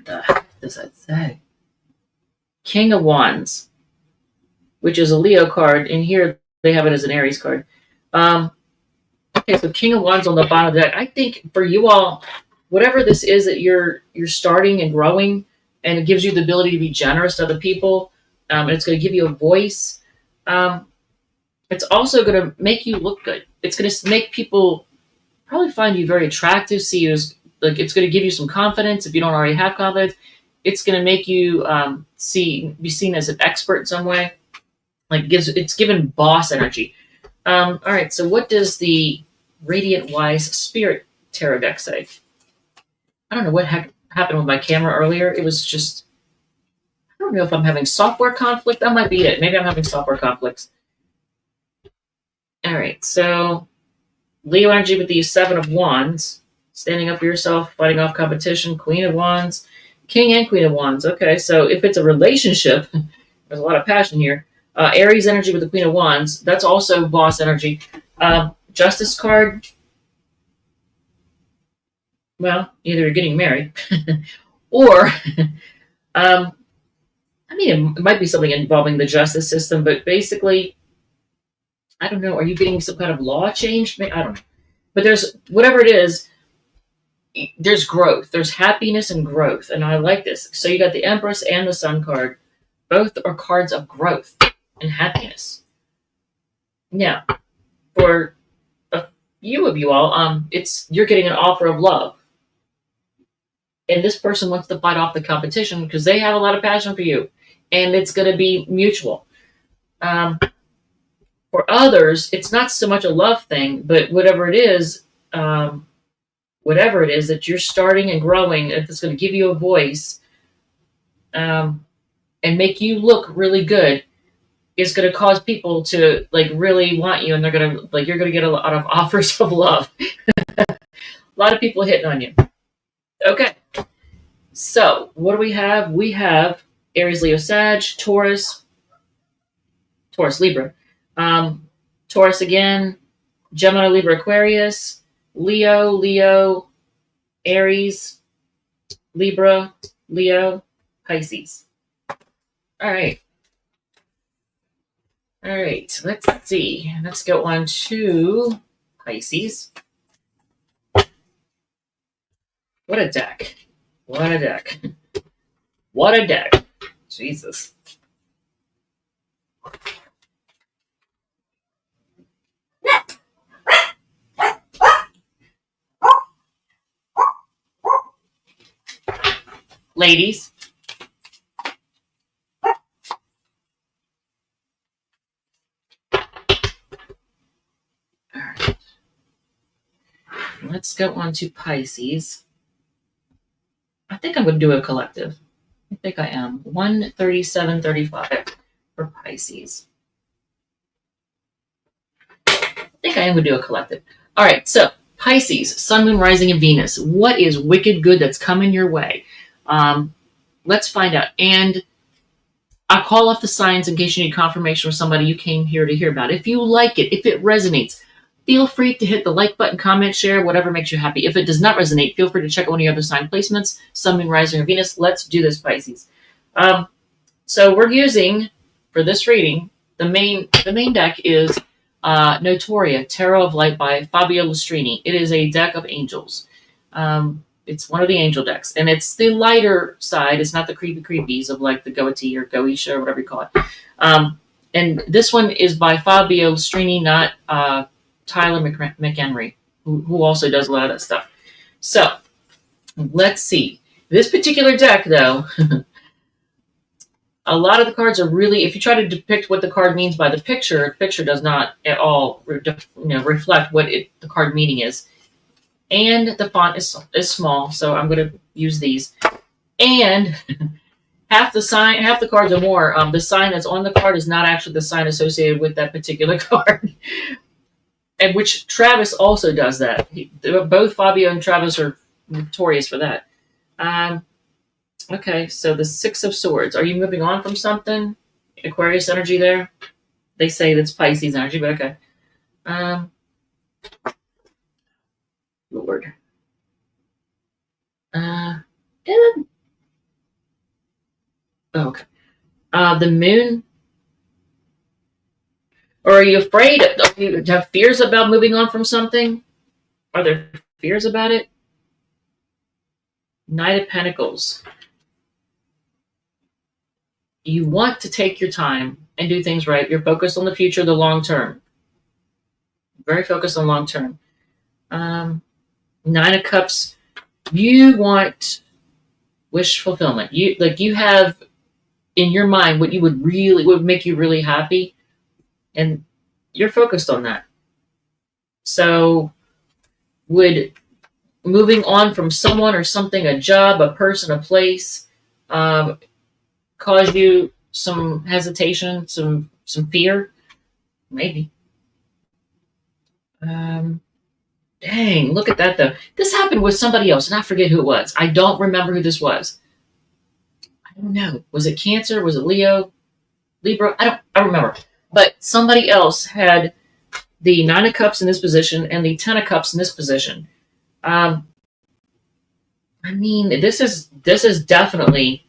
the heck does that say? King of Wands, which is a Leo card. And here they have it as an Aries card. Okay, so King of Wands on the bottom of the deck. I think for you all, whatever this is that you're starting and growing, and it gives you the ability to be generous to other people, and it's going to give you a voice. It's also going to make you look good. It's going to make people probably find you very attractive, see you as, like, it's going to give you some confidence if you don't already have confidence. it's going to make you be seen as an expert in some way. Like it's given boss energy. All right. So what does the Radiant Wise Spirit Tarot deck say? I don't know what happened with my camera earlier. It was just, I don't know if I'm having software conflict. That might be it. Maybe I'm having software conflicts. All right. So Leo energy with the Seven of Wands. Standing up for yourself, fighting off competition, Queen of Wands, King and Queen of Wands. Okay, so if it's a relationship, there's a lot of passion here. Aries energy with the Queen of Wands. That's also boss energy. Justice card. Well, either you're getting married, or I mean, it might be something involving the justice system. But basically, I don't know. Are you getting some kind of law changed? I don't know. But there's whatever it is. There's growth. There's happiness and growth, and I like this. So you got the Empress and the Sun card. Both are cards of growth and happiness. Now, for a few of you all, you're getting an offer of love, and this person wants to fight off the competition because they have a lot of passion for you, and it's going to be mutual. For others, it's not so much a love thing, but whatever it is that you're starting and growing, that's going to give you a voice and make you look really good, is going to cause people to like really want you, and they're going to you're going to get a lot of offers of love. A lot of people hitting on you. Okay, so what do we have? We have Aries, Leo, Sag, Taurus, Libra, Taurus again, Gemini, Libra, Aquarius, Leo, Aries, Libra, Leo, Pisces. All right. Let's see. Let's go on to Pisces. What a deck. What a deck. Jesus. Ladies. All right. Let's go on to Pisces. I think I'm going to do a collective. I think I am. 137.35 for Pisces. I think I am going to do a collective. All right, so Pisces, Sun, Moon, Rising, and Venus. What is wicked good that's coming your way? Let's find out. And I'll call off the signs in case you need confirmation from somebody you came here to hear about. If you like it, if it resonates, feel free to hit the like button, comment, share, whatever makes you happy. If it does not resonate, feel free to check out one of your other sign placements, Sun, Moon, Rising, or Venus. Let's do this, Pisces. So we're using, for this reading, the main deck is Notoria, Tarot of Light by Fabio Lustrini. It is a deck of angels. It's one of the angel decks, and it's the lighter side. It's not the creepies of like the Goetia or Goetia or whatever you call it. And this one is by Fabio Lustrini, not Tyler McHenry, who also does a lot of that stuff. So let's see. This particular deck, though, a lot of the cards are really, if you try to depict what the card means by the picture does not at all reflect what the card meaning is. And the font is small, so I'm going to use these. And half the cards or more, the sign that's on the card is not actually the sign associated with that particular card. And which Travis also does that. Both Fabio and Travis are notorious for that. Okay, so the Six of Swords. Are you moving on from something? Aquarius energy there? They say that's Pisces energy, but okay. Lord. Okay. The moon. Or are you afraid? Do you have fears about moving on from something? Are there fears about it? Knight of Pentacles. You want to take your time and do things right. You're focused on the future, the long term. Very focused on long term. Nine of Cups. You want Wish fulfillment. You have in your mind what you would make you really happy, and you're focused on that. So would moving on from someone or something, a job, a person, a place, um, cause you some hesitation, some fear? Maybe. Um, Dang, look at that though. This happened with somebody else, and I forget who it was. I don't remember who this was. I don't know. Was it Cancer? Was it Leo? Libra? I don't remember. But somebody else had the Nine of Cups in this position and the Ten of Cups in this position. Um, I mean, this is definitely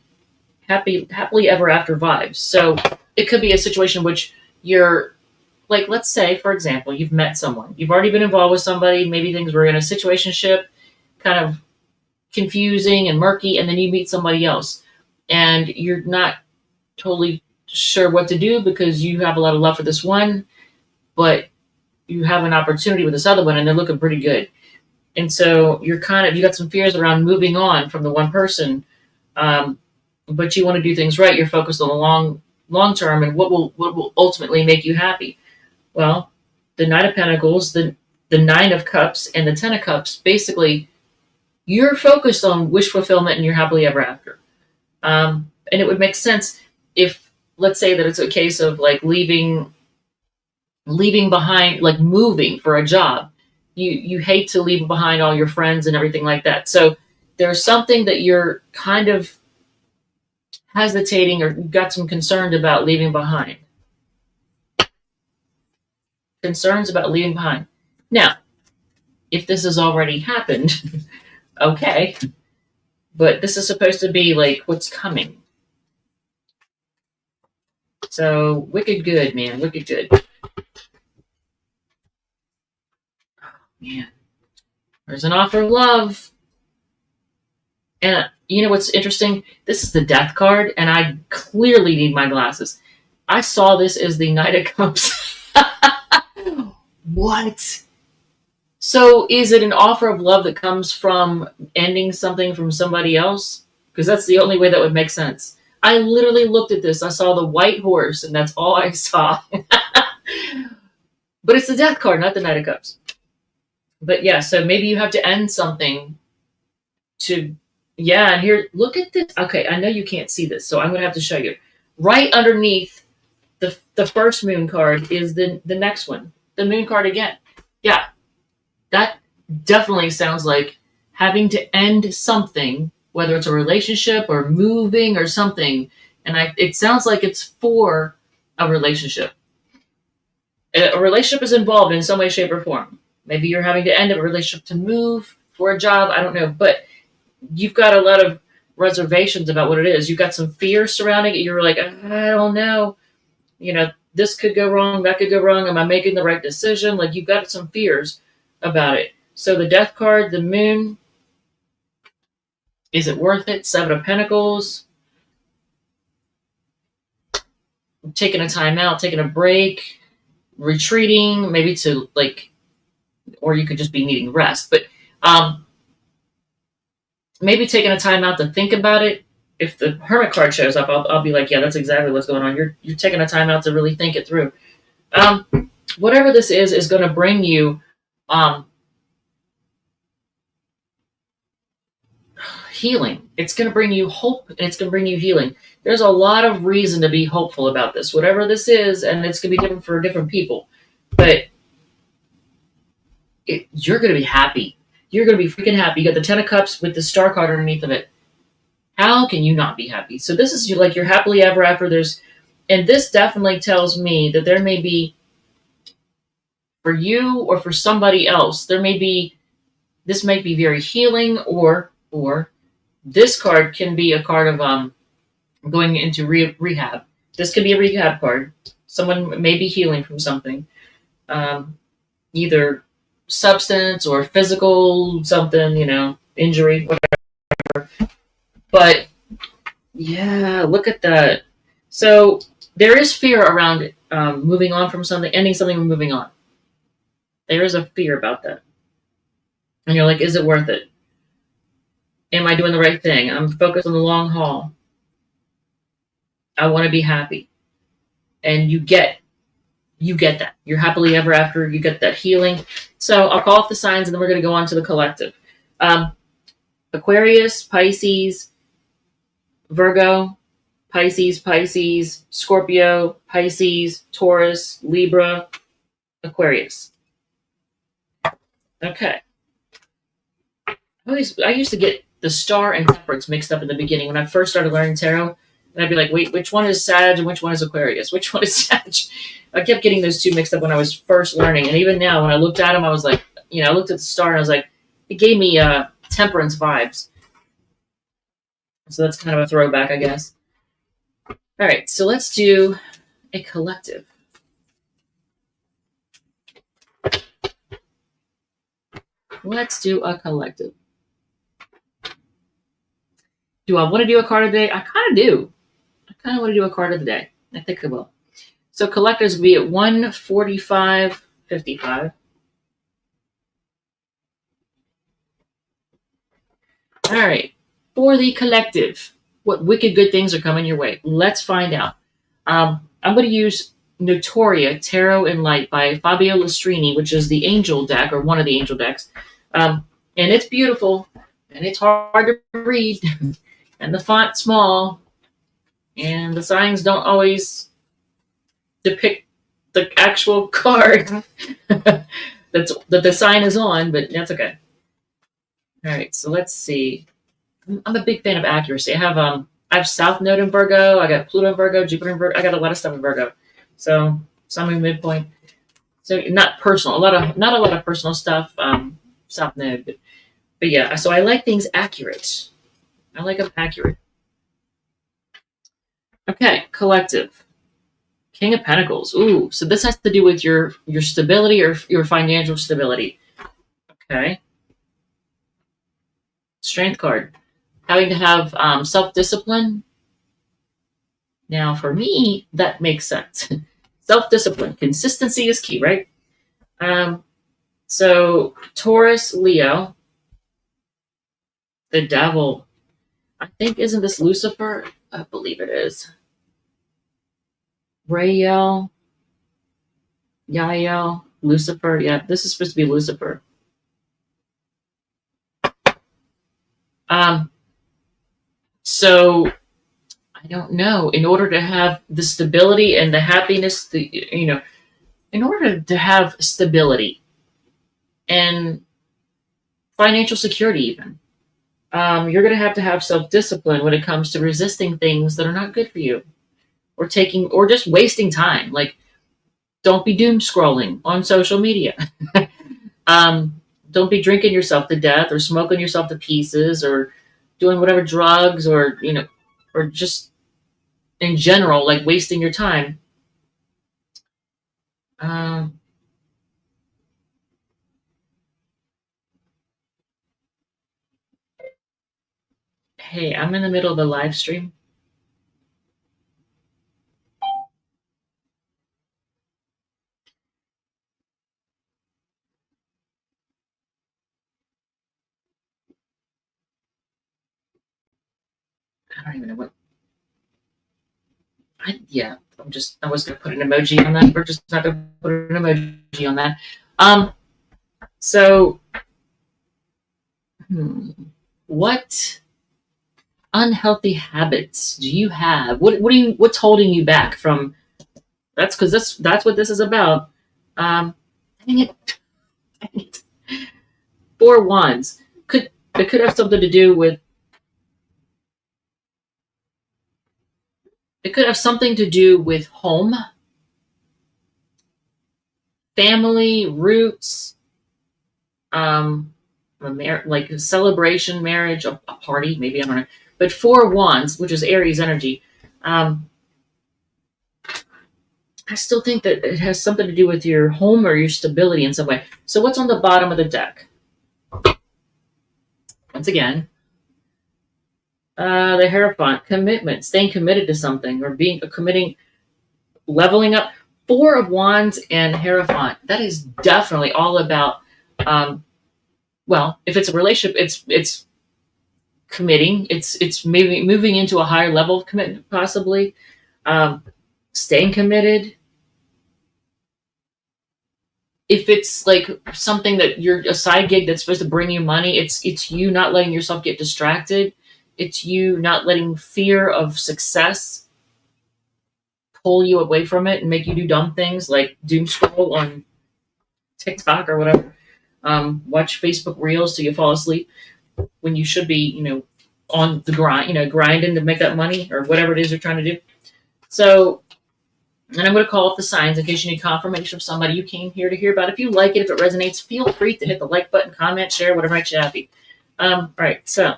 happily ever after vibes. So it could be a situation in which you're like, let's say, for example, you've met someone, you've already been involved with somebody, maybe things were in a situationship, kind of confusing and murky, and then you meet somebody else, and you're not totally sure what to do because you have a lot of love for this one, but you have an opportunity with this other one, and they're looking pretty good. And so you got some fears around moving on from the one person, um, but you want to do things right. You're focused on the long term and what will ultimately make you happy. Well, the Knight of Pentacles, the Nine of Cups, and the Ten of Cups, basically, you're focused on wish fulfillment and you're happily ever after. And it would make sense if, let's say that it's a case of like leaving behind, like moving for a job. You hate to leave behind all your friends and everything like that. So there's something that you're kind of hesitating or you've got some concern about leaving behind. Concerns about leaving behind. Now, if this has already happened, okay. But this is supposed to be like what's coming. So wicked good, man. Wicked good. Man. There's an offer of love. And you know what's interesting? This is the Death card, and I clearly need my glasses. I saw this as the Knight of Cups. What? So is it an offer of love that comes from ending something from somebody else? Because that's the only way that would make sense. I literally looked at this. I saw the white horse, and that's all I saw. But it's the Death card, not the Knight of Cups. But yeah, so maybe you have to end something to, yeah, and here, look at this. Okay, I know you can't see this, so I'm going to have to show you. Right underneath the first moon card is the next one, the moon card again. Yeah, that definitely sounds like having to end something, whether it's a relationship or moving or something. And it sounds like it's for a relationship. A relationship is involved in some way, shape, or form. Maybe you're having to end a relationship to move for a job. I don't know. But you've got a lot of reservations about what it is. You've got some fear surrounding it. You're like, I don't know. This could go wrong. That could go wrong. Am I making the right decision? Like, you've got some fears about it. So the Death card, the moon, is it worth it? Seven of Pentacles. Taking a time out, taking a break, retreating, maybe to like, or you could just be needing rest. But maybe taking a time out to think about it. If the Hermit card shows up, I'll be like, yeah, that's exactly what's going on. You're taking a time out to really think it through. Whatever this is going to bring you healing. It's going to bring you hope, and it's going to bring you healing. There's a lot of reason to be hopeful about this, whatever this is, and it's going to be different for different people. But you're going to be happy. You're going to be freaking happy. You got the Ten of Cups with the Star card underneath of it. How can you not be happy? So this is like you're happily ever after. And this definitely tells me that there may be, for you or for somebody else, this might be very healing, or this card can be a card of going into rehab. This could be a rehab card. Someone may be healing from something, either substance or physical something, injury, whatever. But yeah, look at that. So there is fear around moving on from something, ending something, and moving on. There is a fear about that. And you're like, is it worth it? Am I doing the right thing? I'm focused on the long haul. I want to be happy. And you get that. You're happily ever after. You get that healing. So I'll call off the signs, and then we're going to go on to the collective. Um, Aquarius, Pisces, Virgo, Pisces, Scorpio, Pisces, Taurus, Libra, Aquarius. Okay. I used to get the star and temperance mixed up in the beginning when I first started learning tarot. And I'd be like, wait, which one is Sag and which one is Aquarius? Which one is Sag? I kept getting those two mixed up when I was first learning. And even now, when I looked at them, I was like, I looked at the star and I was like, it gave me temperance vibes. So that's kind of a throwback, I guess. All right, so let's do a collective. Let's do a collective. Do I want to do a card of the day? I kind of do. I kind of want to do a card of the day. I think I will. So collectors will be at 145.55. All right. For the collective, what wicked good things are coming your way? Let's find out. I'm going to use Notoria Tarot and Light by Fabio Lestrini, which is the angel deck, or one of the angel decks. And it's beautiful, and it's hard to read, and the font's small, and the signs don't always depict the actual card that the sign is on, but that's okay. All right, so let's see. I'm a big fan of accuracy. I have South Node in Virgo. I got Pluto in Virgo, Jupiter in Virgo. I got a lot of stuff in Virgo. So Sun in midpoint. So not personal. Not a lot of personal stuff. South Node, but yeah. So I like things accurate. I like them accurate. Okay, collective. King of Pentacles. Ooh, so this has to do with your stability or your financial stability. Okay. Strength card. Having to have self-discipline. Now, for me, that makes sense. Self-discipline. Consistency is key, right? So, Taurus, Leo. The Devil. I think, isn't this Lucifer? I believe it is. Rael. Yael. Lucifer. Yeah, this is supposed to be Lucifer. So I don't know. In order to have the stability and the happiness, in order to have stability and financial security, even, you're going to have self-discipline when it comes to resisting things that are not good for you, or just wasting time. Like, don't be doom scrolling on social media. Don't be drinking yourself to death or smoking yourself to pieces or doing whatever drugs or just in general, like wasting your time. Hey, I'm in the middle of a live stream. I don't even know what. I was going to put an emoji on that. We're just not going to put an emoji on that. So, what unhealthy habits do you have? What's holding you back from? That's because that's what this is about. Dang it. Four Wands. It could have something to do with. It could have something to do with home, family, roots, like a celebration, marriage, a party, maybe, I don't know. But Four Wands, which is Aries energy, I still think that it has something to do with your home or your stability in some way. So what's on the bottom of the deck? Once again, the Hierophant, commitment, staying committed to something, or committing, leveling up. Four of Wands and Hierophant. That is definitely all about. Well, if it's a relationship, it's committing. It's maybe moving into a higher level of commitment, possibly. Um, Staying committed. If it's like something that you're a side gig that's supposed to bring you money, it's you not letting yourself get distracted. It's you not letting fear of success pull you away from it and make you do dumb things like doom scroll on TikTok or whatever. Watch Facebook Reels till you fall asleep when you should be, on the grind, grinding to make that money or whatever it is you're trying to do. So, and I'm going to call up the signs in case you need confirmation of somebody you came here to hear about. If you like it, if it resonates, feel free to hit the like button, comment, share, whatever makes you happy. All right, so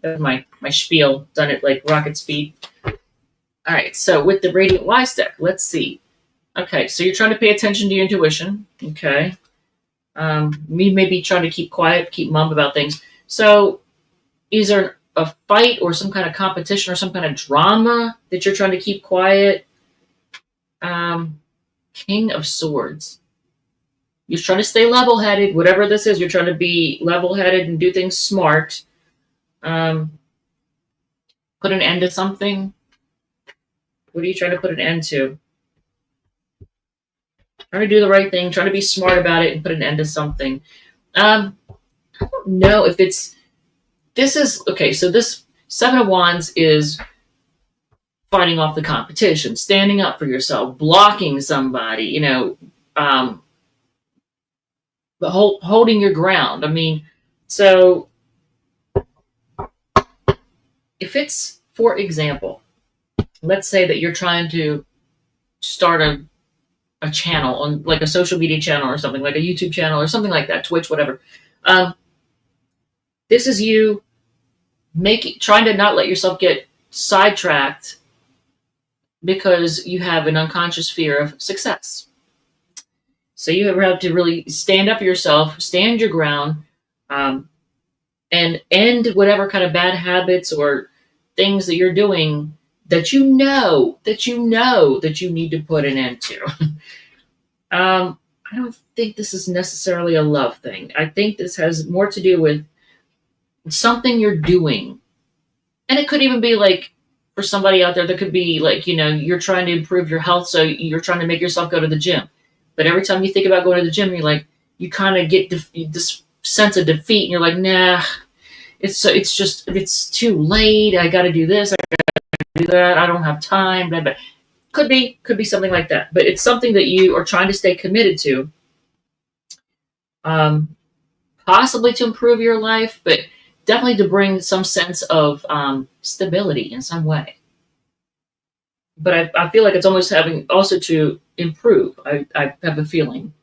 that's my spiel, done it like rocket speed. All right, so with the Radiant Wise deck, let's see. Okay, so you're trying to pay attention to your intuition. Okay. Me maybe trying to keep quiet, keep mum about things. So is there a fight or some kind of competition or some kind of drama that you're trying to keep quiet? King of Swords. You're trying to stay level-headed. Whatever this is, you're trying to be level-headed and do things smart. Put an end to something. What are you trying to put an end to? Trying to do the right thing, trying to be smart about it and put an end to something. I don't know if this is, okay, so this Seven of Wands is fighting off the competition, standing up for yourself, blocking somebody, holding your ground. I mean, so if it's, for example, let's say that you're trying to start a channel on like a social media channel or something, like a YouTube channel or something like that, Twitch, whatever. This is you trying to not let yourself get sidetracked because you have an unconscious fear of success. So you have to really stand up for yourself, stand your ground, and end whatever kind of bad habits or things that you're doing that you know that you need to put an end to. I don't think this is necessarily a love thing. I think this has more to do with something you're doing. And it could even be like, for somebody out there, that could be like, you're trying to improve your health, so you're trying to make yourself go to the gym. But every time you think about going to the gym, you're like, you kind of get this sense of defeat, and you're like, nah, it's too late. I got to do this. I got to do that. I don't have time. Blah, blah. Could be something like that. But it's something that you are trying to stay committed to, possibly to improve your life, but definitely to bring some sense of stability in some way. But I feel like it's almost having also to improve. I have a feeling.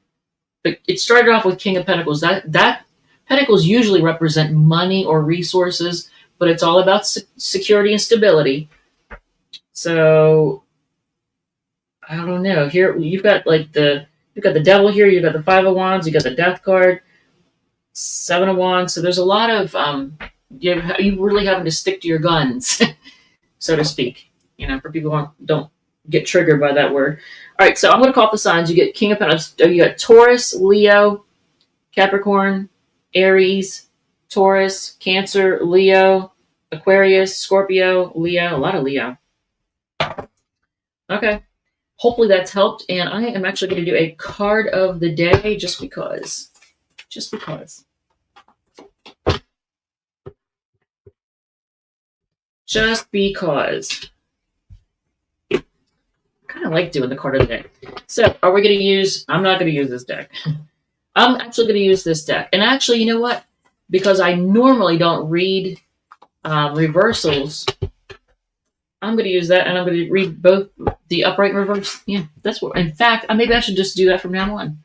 But it started off with King of Pentacles. That Pentacles usually represent money or resources, but it's all about security and stability. So I don't know. Here you've got the Devil here. You've got the Five of Wands. You got the Death card. Seven of Wands. So there's a lot of you really having to stick to your guns, so to speak. For people who don't get triggered by that word. All right, so I'm going to call up the signs. You get King of Pentacles. You got Taurus, Leo, Capricorn, Aries, Taurus, Cancer, Leo, Aquarius, Scorpio, Leo. A lot of Leo. Okay. Hopefully that's helped. And I am actually going to do a card of the day just because. Just because. Just because. I kind of like doing the card of the day. So, are we going to use... I'm not going to use this deck. I'm actually going to use this deck. And actually, you know what? Because I normally don't read reversals, I'm going to use that, and I'm going to read both the upright and reverse. Yeah, that's what... In fact, maybe I should just do that from now on.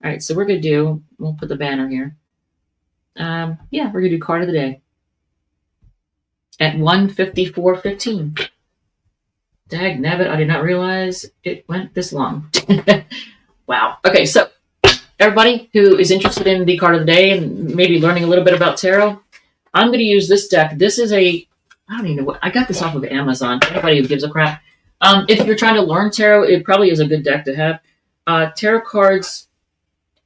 All right, so we're going to do... We'll put the banner here. Yeah, we're going to do card of the day. At 1:54:15. Dag nabbit, I did not realize it went this long. Wow. Okay, so everybody who is interested in the card of the day and maybe learning a little bit about tarot, I'm going to use this deck. This is I don't even know what... I got this off of Amazon. Anybody who gives a crap. If you're trying to learn tarot, it probably is a good deck to have. Tarot cards,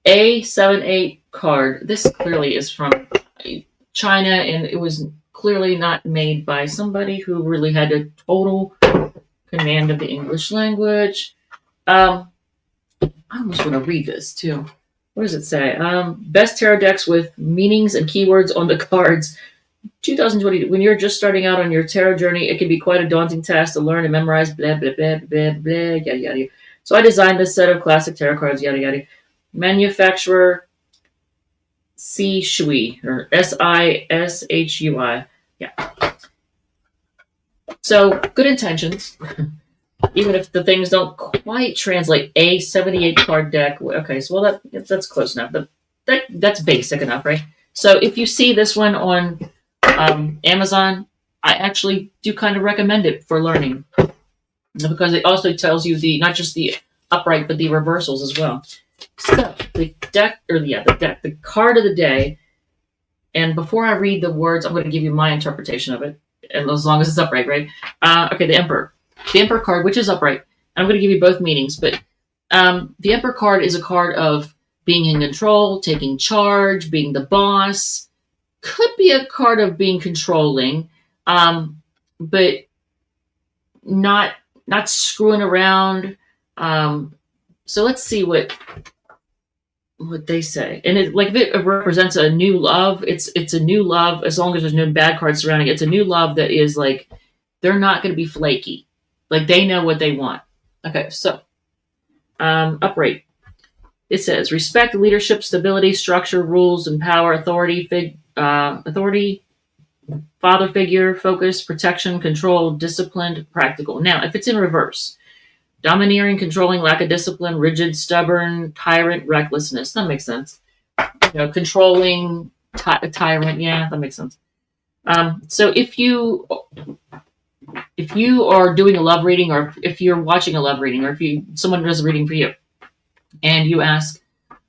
A78 card. This clearly is from China, and it was clearly not made by somebody who really had a total command of the English language. I almost want to read this too. What does it say? Best tarot decks with meanings and keywords on the cards. 2020. When you're just starting out on your tarot journey, it can be quite a daunting task to learn and memorize. Blah blah blah blah blah. Yada yada. So I designed this set of classic tarot cards. Yada yada. Manufacturer Sishui or Sishui. Yeah. So good intentions. Even if the things don't quite translate. A 78 card deck. Okay, so well that's close enough. That's basic enough, right? So if you see this one on Amazon, I actually do kind of recommend it for learning because it also tells you not just the upright but the reversals as well. So the card of the day. And before I read the words, I'm going to give you my interpretation of it, and as long as it's upright, right? Okay, the Emperor. The Emperor card, which is upright. I'm going to give you both meanings, but the Emperor card is a card of being in control, taking charge, being the boss. Could be a card of being controlling, but not screwing around. So let's see what they say. And if it represents a new love, it's a new love as long as there's no bad cards surrounding it. It's a new love that is like they're not going to be flaky. Like they know what they want. Okay, so upright. It says respect, leadership, stability, structure, rules, and power, authority, father figure, focus, protection, control, disciplined, practical. Now, if it's in reverse, domineering, controlling, lack of discipline, rigid, stubborn, tyrant, recklessness. That makes sense. Controlling, tyrant. Yeah, that makes sense. So if you are doing a love reading, or if you're watching a love reading, or if someone does a reading for you, and you ask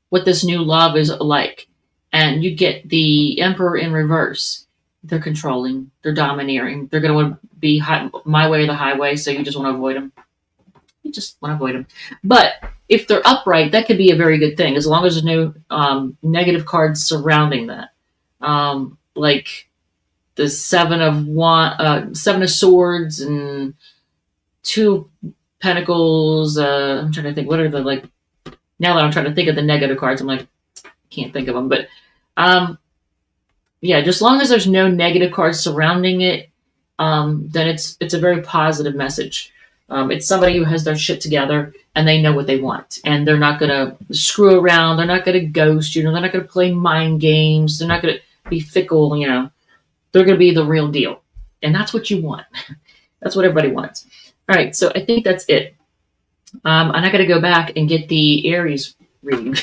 what this new love is like, and you get the Emperor in reverse, they're controlling, they're domineering, they're going to want to be my way or the highway, so you just want to avoid them. You just want to avoid them. But if they're upright, that could be a very good thing, as long as there's no negative cards surrounding that. Like the Seven of Swords and Two of Pentacles. I'm trying to think. What are the now that I'm trying to think of the negative cards, I'm like, can't think of them. But just as long as there's no negative cards surrounding it, then it's a very positive message. It's somebody who has their shit together and they know what they want, and they're not going to screw around. They're not going to ghost you. They're not going to play mind games. They're not going to be fickle. They're going to be the real deal, and that's what you want. That's what everybody wants. All right, so I think that's it. I'm not going to go back and get the Aries reading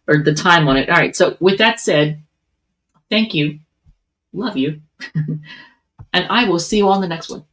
or the time on it. All right, so with that said, thank you, love you, and I will see you on the next one.